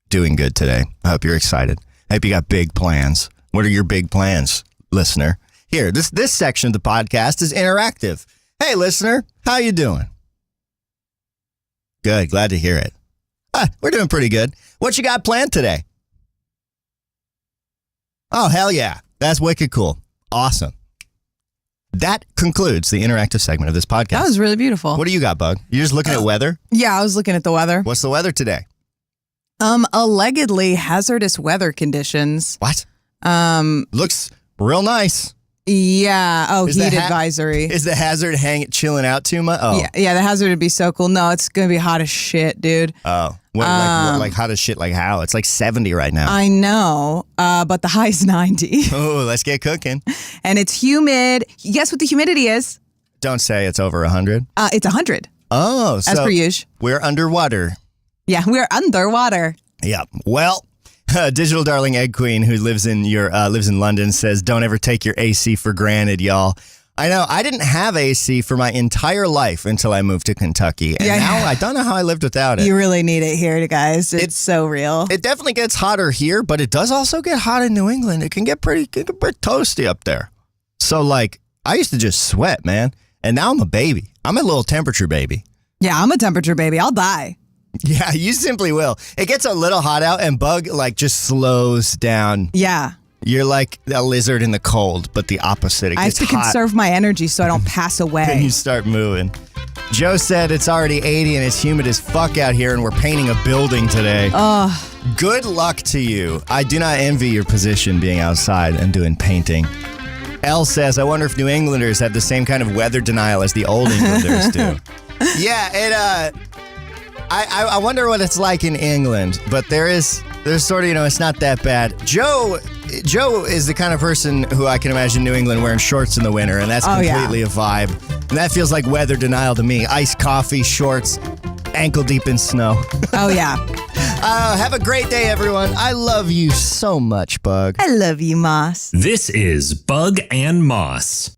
Speaker 1: doing good today. I hope you're excited. I hope you got big plans. What are your big plans, listener? Here, this section of the podcast is interactive. Hey, listener, how you doing? Good, glad to hear it. We're doing pretty good. What you got planned today? Oh, hell yeah. That's wicked cool. Awesome. That concludes the interactive segment of this podcast.
Speaker 3: That was really beautiful.
Speaker 1: What do you got, Bug? You're just looking at weather?
Speaker 3: Yeah, I was looking at the weather.
Speaker 1: What's the weather today?
Speaker 3: Allegedly hazardous weather conditions.
Speaker 1: What? Looks real nice.
Speaker 3: Yeah. Oh,
Speaker 1: Is the
Speaker 3: heat advisory.
Speaker 1: Is the hazard chilling out too much? Oh.
Speaker 3: Yeah, the hazard would be so cool. No, it's going to be hot as shit, dude.
Speaker 1: Oh. What, like hot as shit, like how? It's like 70 right now.
Speaker 3: I know, but the high is 90.
Speaker 1: Oh, let's get cooking.
Speaker 3: And it's humid. Guess what the humidity is?
Speaker 1: Don't say it's over 100.
Speaker 3: It's 100.
Speaker 1: Oh, so
Speaker 3: as per usual.
Speaker 1: We're underwater.
Speaker 3: Yeah, we're underwater.
Speaker 1: Yeah. Well, Digital Darling Egg Queen, who lives in London, says, "Don't ever take your AC for granted, y'all." I know. I didn't have AC for my entire life until I moved to Kentucky, and now I don't know how I lived without it.
Speaker 3: You really need it here, guys. It's so real.
Speaker 1: It definitely gets hotter here, but it does also get hot in New England. It can get pretty toasty up there. So, like, I used to just sweat, man, and now I'm a baby. I'm a little temperature baby.
Speaker 3: Yeah, I'm a temperature baby. I'll die.
Speaker 1: Yeah, you simply will. It gets a little hot out and Bug like just slows down.
Speaker 3: Yeah.
Speaker 1: You're like a lizard in the cold, but the opposite. It
Speaker 3: I have
Speaker 1: gets
Speaker 3: to
Speaker 1: hot.
Speaker 3: conserve my energy so I don't pass
Speaker 1: Then
Speaker 3: away.
Speaker 1: you start moving. Joe said it's already 80 and it's humid as fuck out here and we're painting a building today. Good luck to you. I do not envy your position being outside and doing painting. Elle says, I wonder if New Englanders have the same kind of weather denial as the old Englanders do. Yeah, I wonder what it's like in England, but there's sort of, it's not that bad. Joe is the kind of person who I can imagine New England wearing shorts in the winter, and that's completely a vibe. And that feels like weather denial to me. Iced coffee, shorts, ankle deep in snow.
Speaker 3: Oh, yeah.
Speaker 1: Have a great day, everyone. I love you so much, Bug.
Speaker 3: I love you, Moss.
Speaker 7: This is Bug and Moss.